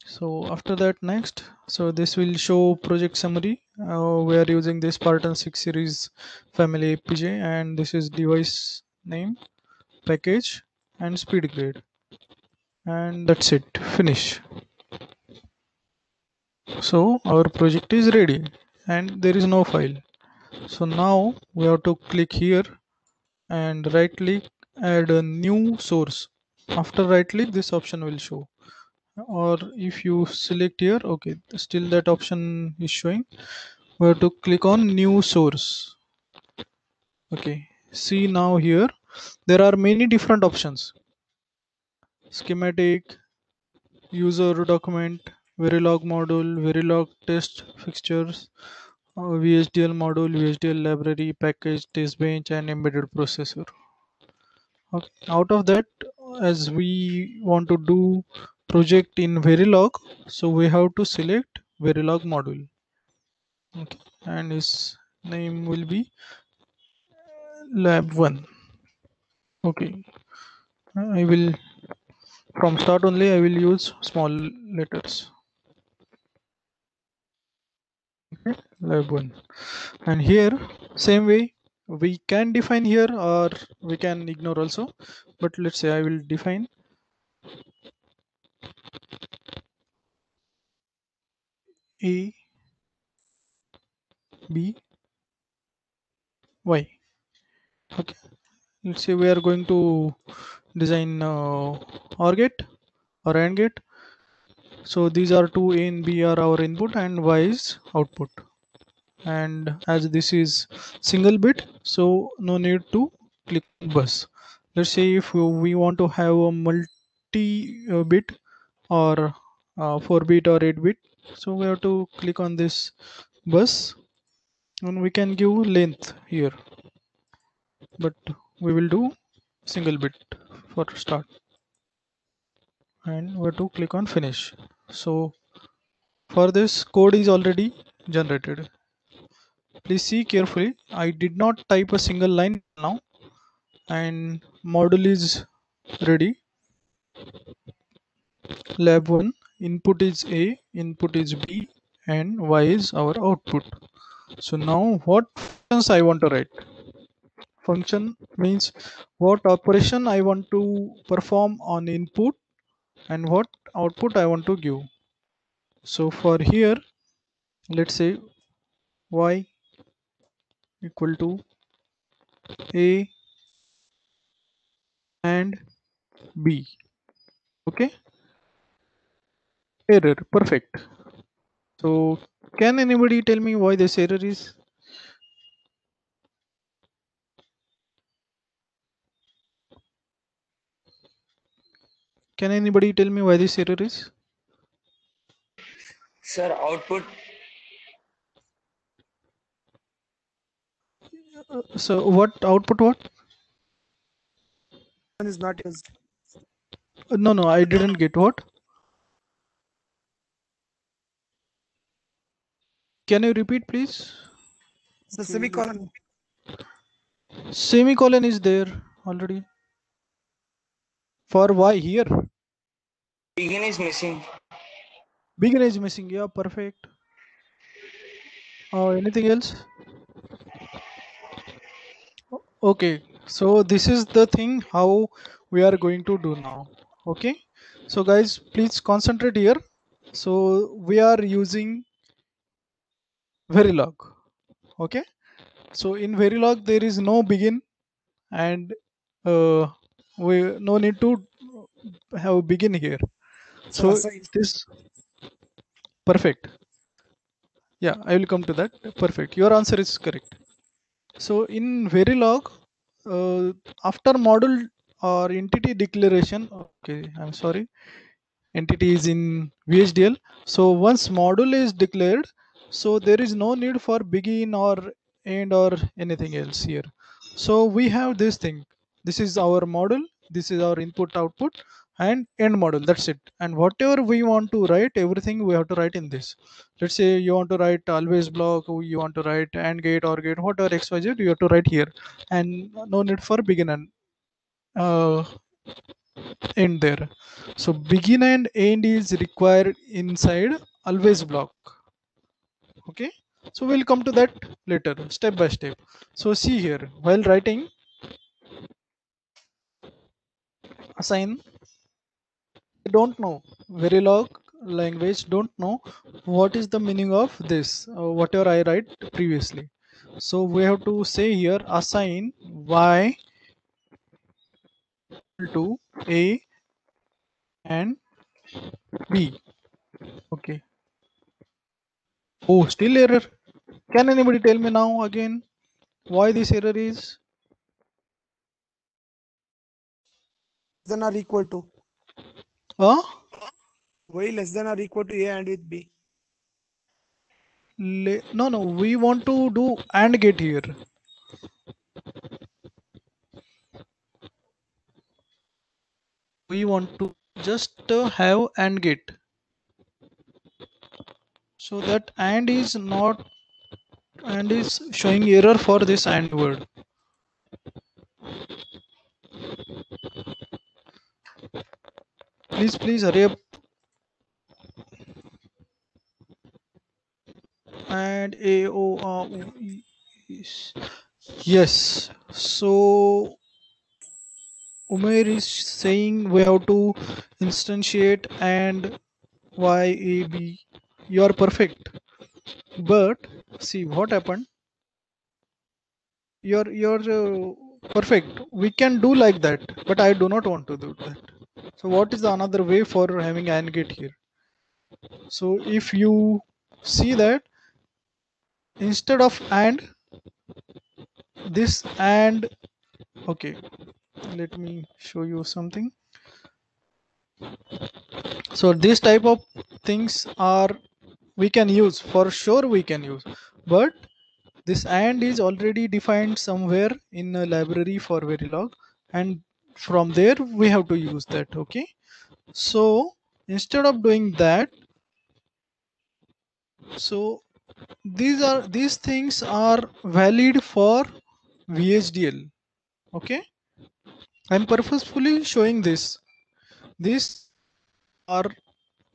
So after that, next, so this will show project summary. We are using this Spartan 6 series family FPGA, and this is device name, package, and speed grade, and that's it, finish. So our project is ready and there is no file. So now we have to click here and right click, add a new source. After right click, this option will show, or if you select here, okay, still that option is showing. We have to click on new source. Okay, see now here there are many different options: schematic, user document, Verilog module, Verilog test fixtures, VHDL module, VHDL library, package, test bench, and embedded processor. Okay. Out of that, as we want to do project in Verilog, so we have to select Verilog module. Okay, and its name will be lab 1. Okay, I will, from start only I will use small letters. Okay, lab 1. And here same way we can define here or we can ignore also, but let's say I will define A B Y. Okay, let's say we are going to design OR gate or AND gate. So these are two, A and B are our input and Y is output. And as this is single bit, so no need to click bus. Let's say if we want to have a multi bit or 4 bit or 8 bit, so we have to click on this bus and we can give length here, but we will do single bit for start, and we have to click on finish. So for this, code is already generated. Please see carefully, I did not type a single line now, and module is ready. Lab 1 input is A, input is B, and Y is our output. So now what functions I want to write? Function means what operation I want to perform on input and what output I want to give. So for here, let's say Y equal to A and B. Okay, error, perfect. So can anybody tell me why this error is? Can anybody tell me why this error is? Sir, output So what output what? is not used. No, I didn't get what. Can you repeat, please? So semicolon. Semicolon is there already. For why here? begin is missing. Begin is missing. Yeah, perfect. Anything else? Okay, so this is the thing how we are going to do now. Okay, so guys, please concentrate here. So we are using Verilog. Okay, so in Verilog there is no begin and we no need to have begin here. So So assign. this perfect. Yeah, I will come to that. Perfect. Your answer is correct. So in Verilog, after module or entity declaration, okay, I'm sorry, entity is in VHDL. So once module is declared, so there is no need for begin or end or anything else here. So we have this thing. This is our module. This is our input output and end module. That's it. And whatever we want to write, everything we have to write in this. Let's say you want to write always block, you want to write AND gate or gate, whatever XYZ, you have to write here. And no need for begin and uh, end there. So begin and end is required inside always block. Okay, so we'll come to that later, step by step. So see here, while writing assign, I don't know, Verilog language don't know what is the meaning of this, whatever I write previously. So we have to say here assign y to a and b. Okay. Oh, still error. Can anybody tell me now again why this error is? Then are equal to. Huh? Y less than or equal to A and with B. No, we want to do AND gate here. We want to just have AND gate. So that AND is not, AND is showing error for this AND word. Please hurry up. And A O R O E. Yes. So Umair is saying we have to instantiate and YAB. You are perfect. But see what happened. You're perfect. We can do like that, but I do not want to do that. So what is the another way for having AND gate here? So if you see that instead of AND, this AND, okay, let me show you something. So this type of things are we can use, for sure we can use, but this AND is already defined somewhere in a library for Verilog, and from there we have to use that. Okay, so instead of doing that, so these things are valid for VHDL. Okay, I'm purposefully showing this. These are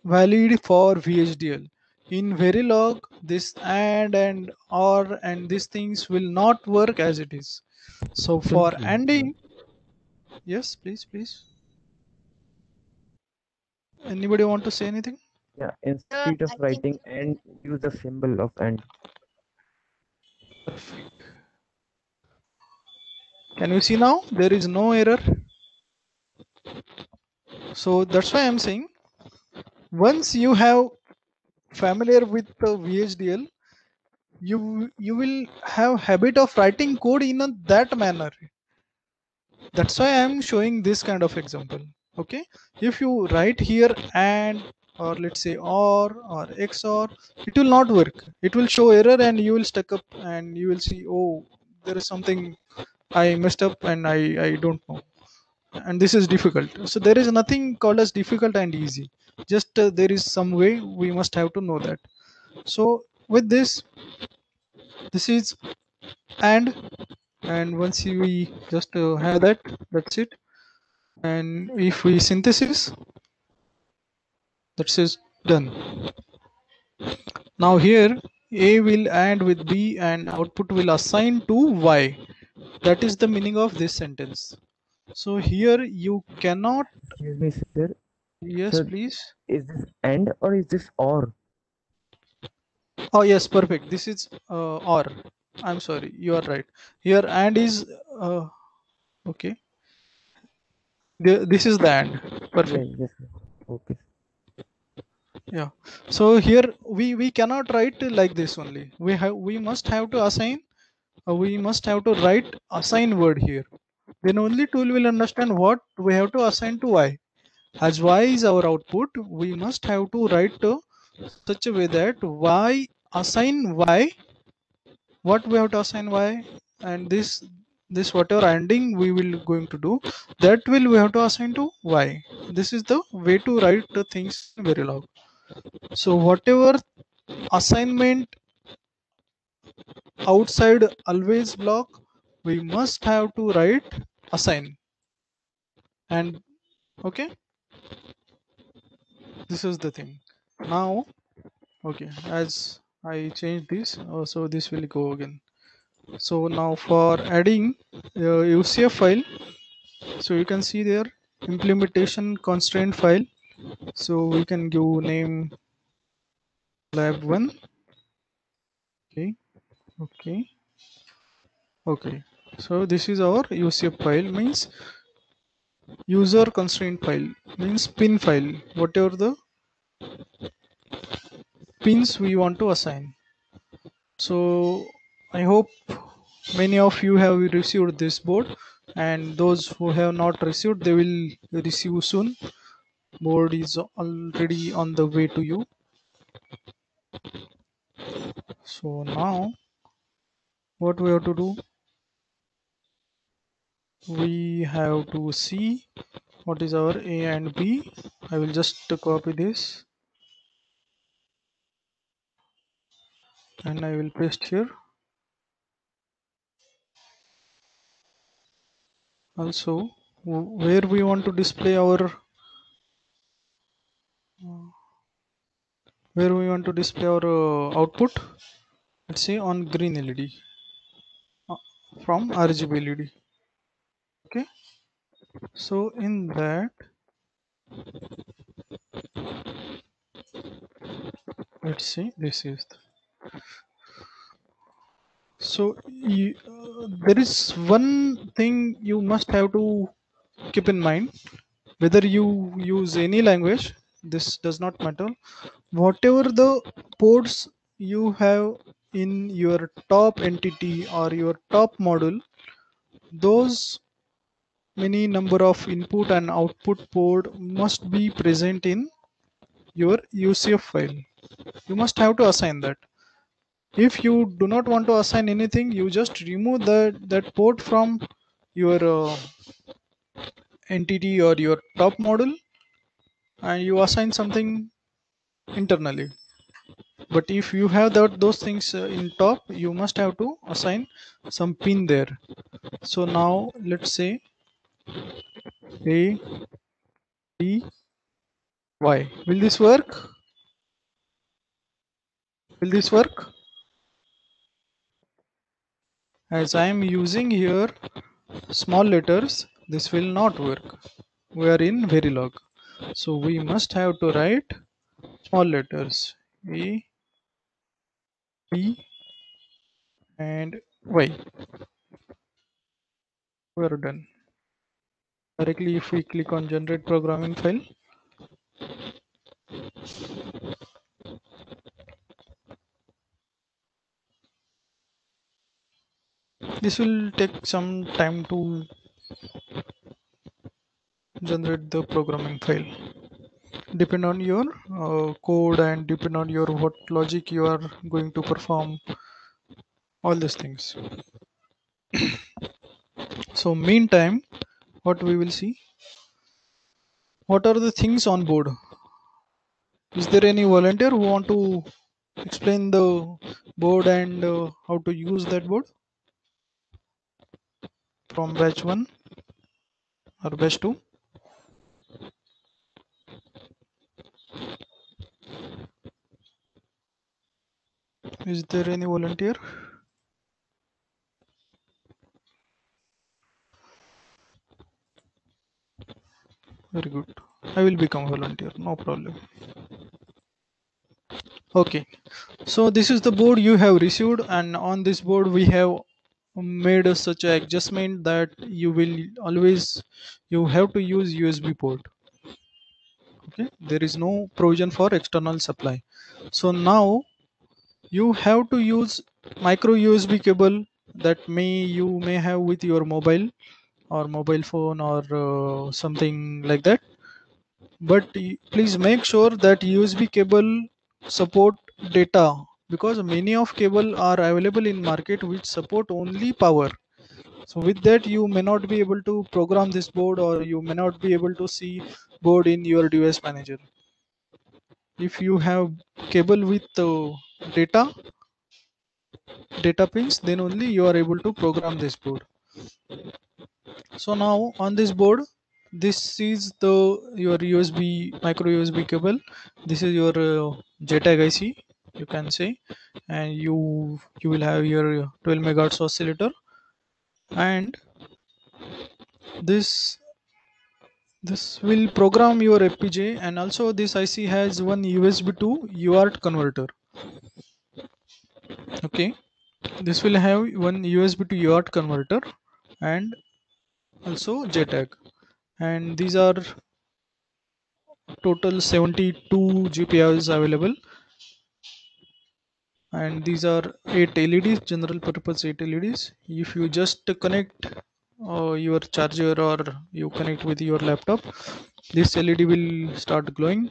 valid for VHDL. In Verilog, this and or and these things will not work as it is. So for ANDing, yes, please. Anybody want to say anything? Yeah, instead of writing and, use the symbol of and. Perfect. Can you see now? There is no error. So that's why I'm saying once you have familiar with the VHDL, you will have habit of writing code in that manner. That's why I'm showing this kind of example. Okay, if you write here and, or let's say or XOR, it will not work. It will show error and you will stuck up and you will see, oh, there is something I messed up and I don't know, and this is difficult. So there is nothing called as difficult and easy. Just there is some way we must have to know that. So with this is and once we just have that, that's it. And if we synthesis, that is done. Now here A will AND with B and output will assign to Y. That is the meaning of this sentence. So here you cannot. Excuse me, sir. Yes, Sir, please. is this AND or is this OR? Oh yes, perfect. This is OR. I'm sorry, you are right. Here AND is okay. This is the AND. Perfect. Yes, sir. Okay. Yeah. So here we cannot write like this only. We must have to assign. We must have to write assign word here. Then only tool will understand what we have to assign to Y. As Y is our output, we must have to write such a way that Y assign Y. What we have to assign Y, and this whatever ending we will going to do, that will we have to assign to Y. This is the way to write the things in Verilog. So whatever assignment outside always block, we must have to write assign. And okay, this is the thing. Now okay, as I change this, so this will go again. So now for adding UCF file, so you can see there implementation constraint file. So we can give name lab1. Okay. So this is our UCF file, means user constraint file, means pin file, whatever the pins we want to assign. So I hope many of you have received this board, and those who have not received, they will receive soon. Board is already on the way to you. So now what we have to do, we have to see what is our A and B. I will just copy this and I will paste here. Also where we want to display our output, let's say on green LED from RGB LED. Okay, so in that, let's see, this is so there is one thing you must have to keep in mind. Whether you use any language, this does not matter. Whatever the ports you have in your top entity or your top module, those many number of input and output port must be present in your UCF file. You must have to assign that. If you do not want to assign anything, you just remove that port from your entity or your top module and you assign something internally. But if you have those things in top, you must have to assign some pin there. So now let's say A, D, Y. Will this work? Will this work? As I am using here small letters, this will not work. We are in Verilog, so we must have to write small letters A, D, and Y. We are done. Directly if we click on generate programming file, this will take some time to generate the programming file. Depend on your code and depend on your what logic you are going to perform, all these things. So meantime, what we will see, what are the things on board? Is there any volunteer who want to explain the board and how to use that board from batch 1 or batch 2? Is there any volunteer? Very good. I will become volunteer, no problem. Okay, so this is the board you have received, and on this board we have made such a adjustment that you will always you have to use USB port. Okay, there is no provision for external supply. So now you have to use micro USB cable that you may have with your mobile or mobile phone or something like that, but please make sure that USB cable support data, because many of cable are available in market which support only power. So with that you may not be able to program this board, or you may not be able to see board in your device manager. If you have cable with data pins, then only you are able to program this board. So now on this board, this is the your USB micro USB cable. This is your JTAG IC, you can say, and you will have your 12 megahertz oscillator, and this will program your FPGA. And also this IC has one USB to UART converter. Okay, this will have one USB to UART converter and also JTAG, and these are total 72 GPIOs available, and these are 8 LEDs, general purpose 8 LEDs. If you just connect your charger or you connect with your laptop, this LED will start glowing,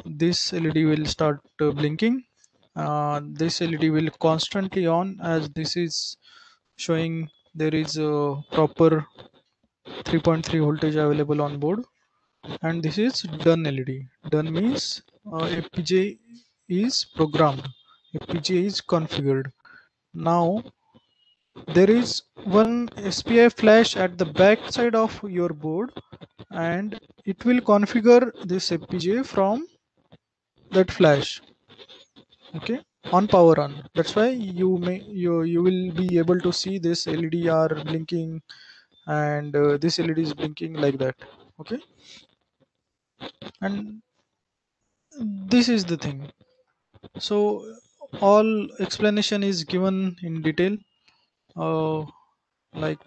this LED will start blinking, this LED will constantly on, as this is showing there is a proper 3.3 voltage available on board. And this is done LED. Done means FPGA is programmed, FPGA is configured. Now there is one SPI flash at the back side of your board, and it will configure this FPGA from that flash. Okay, on power on. That's why you will be able to see this LED are blinking, and this LED is blinking like that. Okay, and this is the thing. So all explanation is given in detail, uh, like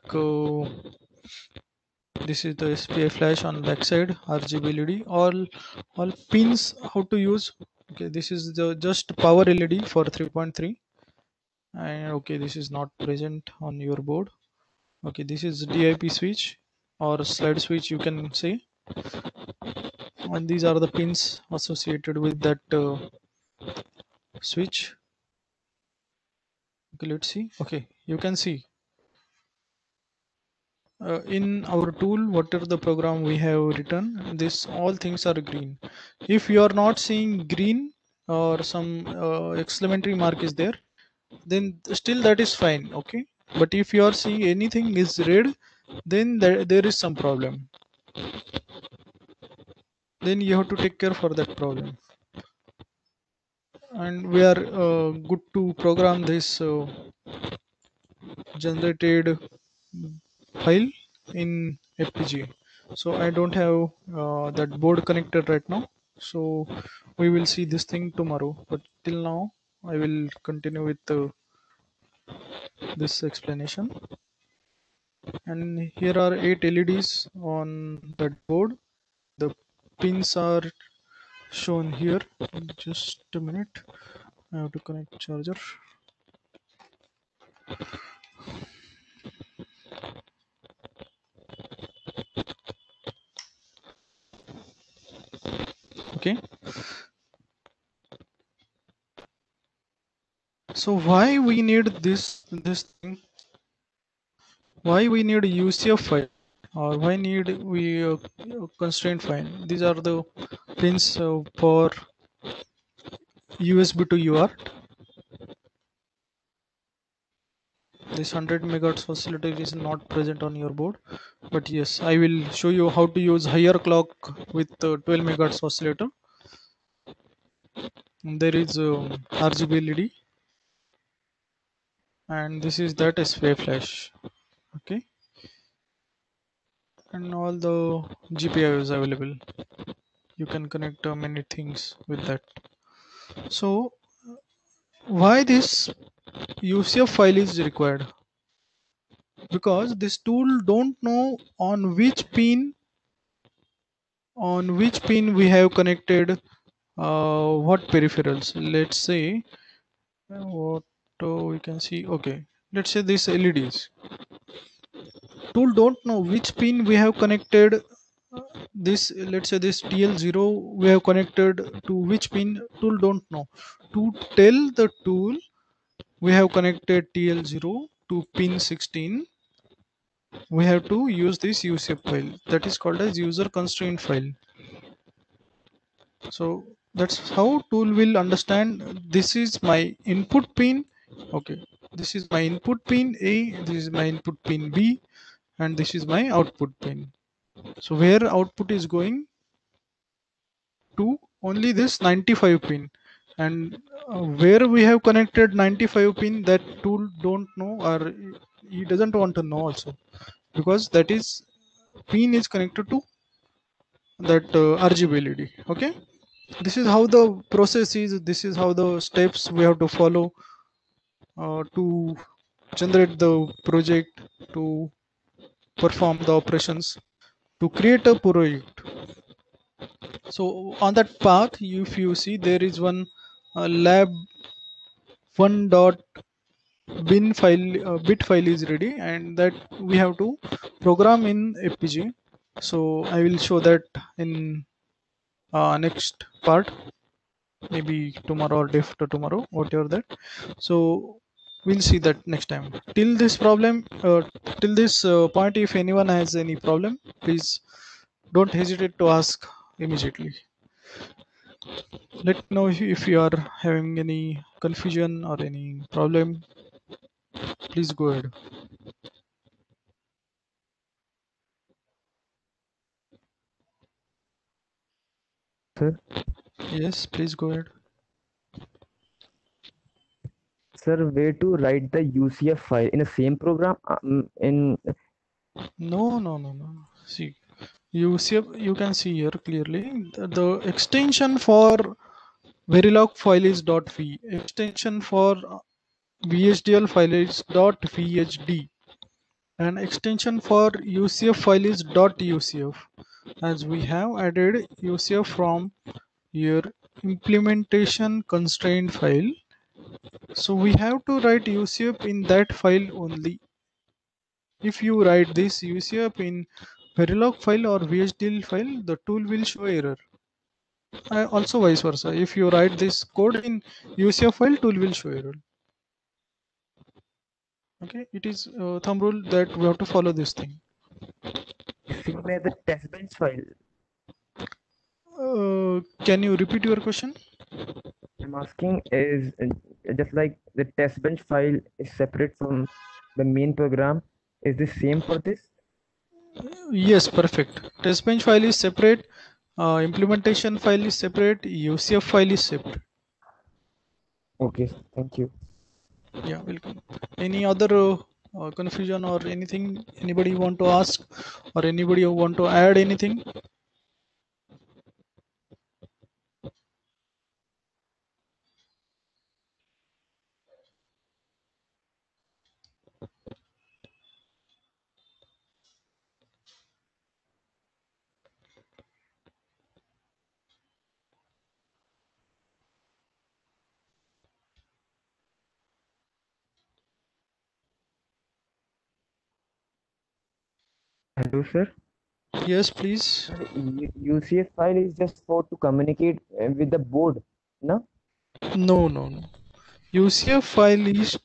this is the SPI flash on backside, RGB LED, all pins how to use. Okay, this is the just power LED for 3.3, and okay, this is not present on your board. Okay, this is DIP switch or slide switch, you can say, and these are the pins associated with that switch. Okay, let's see. Okay, you can see in our tool whatever the program we have written, this all things are green. If you are not seeing green or some exclamatory mark is there, then still that is fine. Okay, but if you are seeing anything is red, then there is some problem, then you have to take care for that problem. And we are good to program this generated file in FPGA. So I don't have that board connected right now, so we will see this thing tomorrow, but till now I will continue with this explanation. and here are 8 LEDs on that board. The pins are shown here. Just a minute, I have to connect charger. Okay, so why we need this thing? Why we need UCF file, or why need we constraint file? These are the pins for USB to UART. This 100 megahertz oscillator is not present on your board, but yes, I will show you how to use higher clock with 12 megahertz oscillator. And there is RGB LED, and this is that SPI flash. Okay, and all the GPIO is available. You can connect many things with that. So why this UCF file is required? Because this tool don't know on which pin we have connected what peripherals. Let's say what we can see. Okay, let's say this LEDs. Tool don't know which pin we have connected this. Let's say this TL0 we have connected to which pin. Tool don't know. To tell the tool we have connected TL0 to pin 16, we have to use this UCF file, that is called as user constraint file. So that's how tool will understand this is my input pin. Okay, this is my input pin A, this is my input pin B, and this is my output pin. So where output is going to only this 95 pin, and where we have connected 95 pin, that tool don't know, or he doesn't want to know also, because that is pin is connected to that RGB LED. Okay, this is how the process is. This is how the steps we have to follow to generate the project, to perform the operations, to create a project. So on that path, if you see, there is one lab 1 dot bin file bit file is ready, and that we have to program in FPGA. So I will show that in next part, maybe tomorrow or day after tomorrow, whatever that. So we'll see that next time. Till this point, if anyone has any problem, please don't hesitate to ask immediately. Let me know if you are having any confusion or any problem. Please go ahead. Sir, Yes, please go ahead. sir, where to write the UCF file in the same program? No. See, you can see here clearly the extension for Verilog file is .v. Extension for VHDL file is .vhd, and extension for UCF file is .ucf. As we have added UCF from your implementation constraint file, so we have to write UCF in that file only. If you write this UCF in Verilog file or VHDL file, the tool will show error. Also vice versa. If you write this code in UCF file, tool will show error. Okay, it is thumb rule that we have to follow this thing. same as the test bench file. Can you repeat your question? I'm asking is just like the test bench file is separate from the main program. Is this same for this? Yes, perfect. Test bench file is separate. Implementation file is separate. UCF file is separate. Okay, thank you. Yeah, welcome. Any other confusion or anything anybody want to ask, or anybody want to add anything? Hello, sir. Yes, please. Sir, UCF file is just for to communicate with the board, no? No, no, no. UCF file is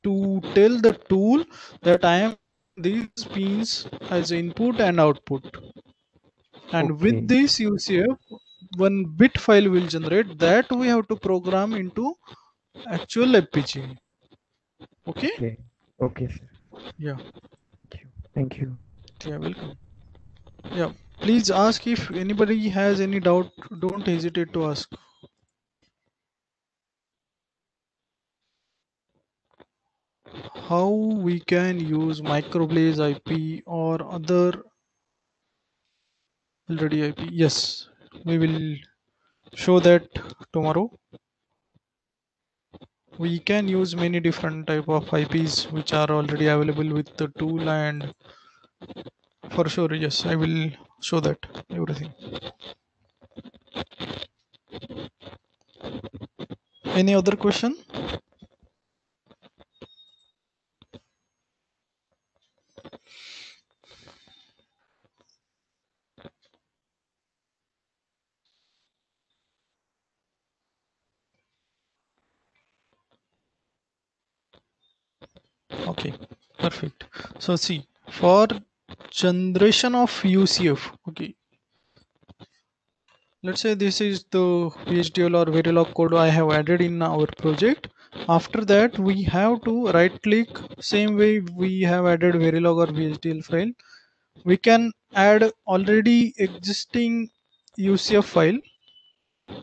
to tell the tool that I am these pins as input and output. And Okay. with this UCF, one bit file will generate that we have to program into actual FPGA. Okay? Okay. Okay, sir. Yeah. Thank you. Thank you. Yeah, welcome. Yeah. Please ask if anybody has any doubt. Don't hesitate to ask. How we can use Microblaze IP or other already IP? Yes, we will show that tomorrow. We can use many different type of IPs which are already available with the tool, and for sure, yes, I will show that everything. Any other question? Okay, perfect. So see, for generation of UCF, okay, let's say this is the VHDL or Verilog code I have added in our project. After that, we have to right click, same way we have added Verilog or VHDL file. We can add already existing UCF file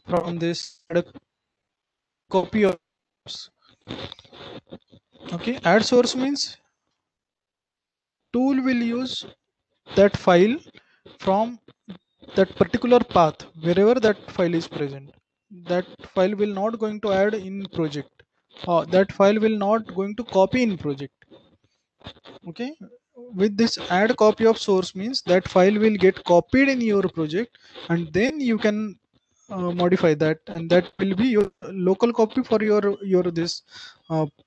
from this, add a copy of. Okay, add source means tool will use that file from that particular path wherever that file is present. That file will not going to add in project. That file will not going to copy in project. Okay, with this add copy of source means that file will get copied in your project, and then you can modify that, and that will be your local copy for your this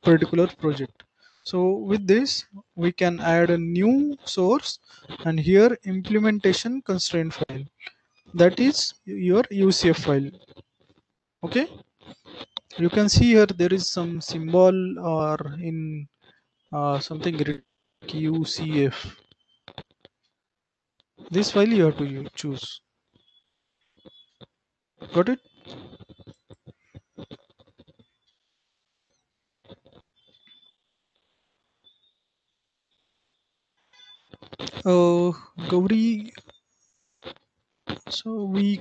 particular project. So with this we can add a new source, and here implementation constraint file, that is your UCF file. Okay, you can see here there is some symbol or in something written UCF. This file you have to choose. Got it? Gauri, so we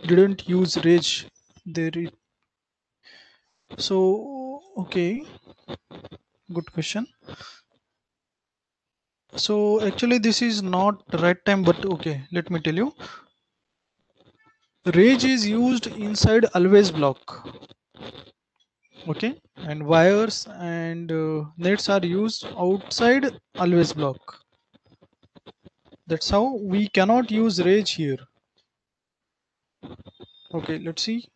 didn't use rage there. So okay, good question. So actually this is not the right time, but okay, let me tell you. Rage is used inside always block. Okay, and wires and nets are used outside always block. That's how we cannot use rage here. Okay, let's see.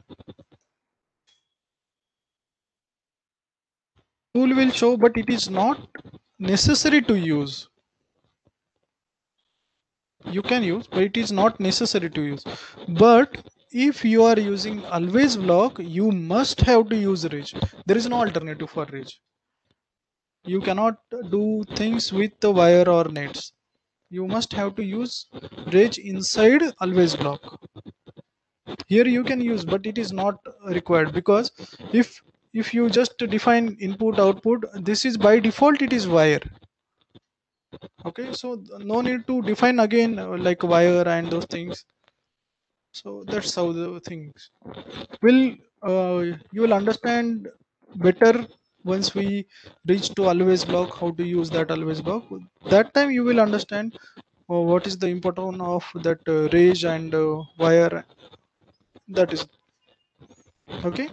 Tool will show, but it is not necessary to use. You can use, but it is not necessary to use. But if you are using always block, you must have to use rage. There is no alternative for rage. You cannot do things with the wire or nets. You must have to use rage inside always block. Here you can use, but it is not required, because if you just define input output, this is by default it is wire. Okay, so no need to define again like wire and those things. So that's how the things will you will understand better once we reach to always block, how to use that always block. That time you will understand what is the importance of that rage and wire. That is okay.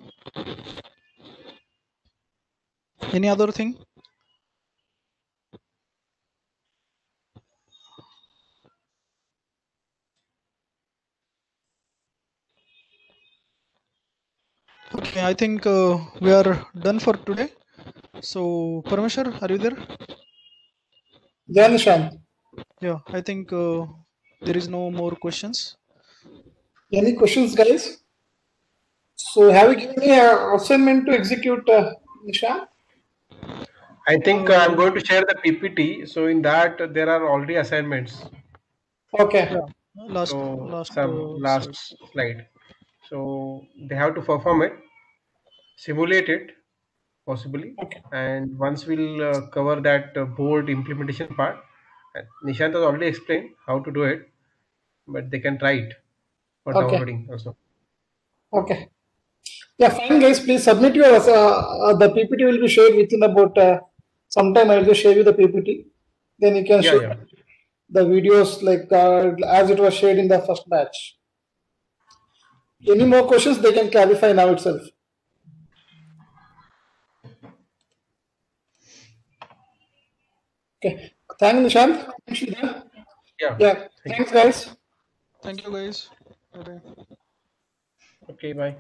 Any other thing? Okay, I think we are done for today. So Parameshwar, are you there? Yeah, Nishant. Yeah, I think there is no more questions. Any questions, guys? So have you given me an assignment to execute, Nishant? I think I'm going to share the PPT. So in that there are already assignments. Okay. Yeah, So last some slide. last slide. So they have to perform it, simulate it possibly, Okay. and once we'll cover that board implementation part. Nishant has already explained how to do it, but they can try it for Okay. downloading also. Okay. Yeah, fine, guys. Please submit your the PPT will be shared within about sometime. I'll just share you the PPT. Then you can Yeah, show yeah. the videos like as it was shared in the first batch. Any more questions? They can clarify now itself. Okay. Thanks, Nishant. Thanks, Shida. Yeah. Yeah. Thank you. Thanks, guys. Thank you, guys. Bye bye. Okay, bye.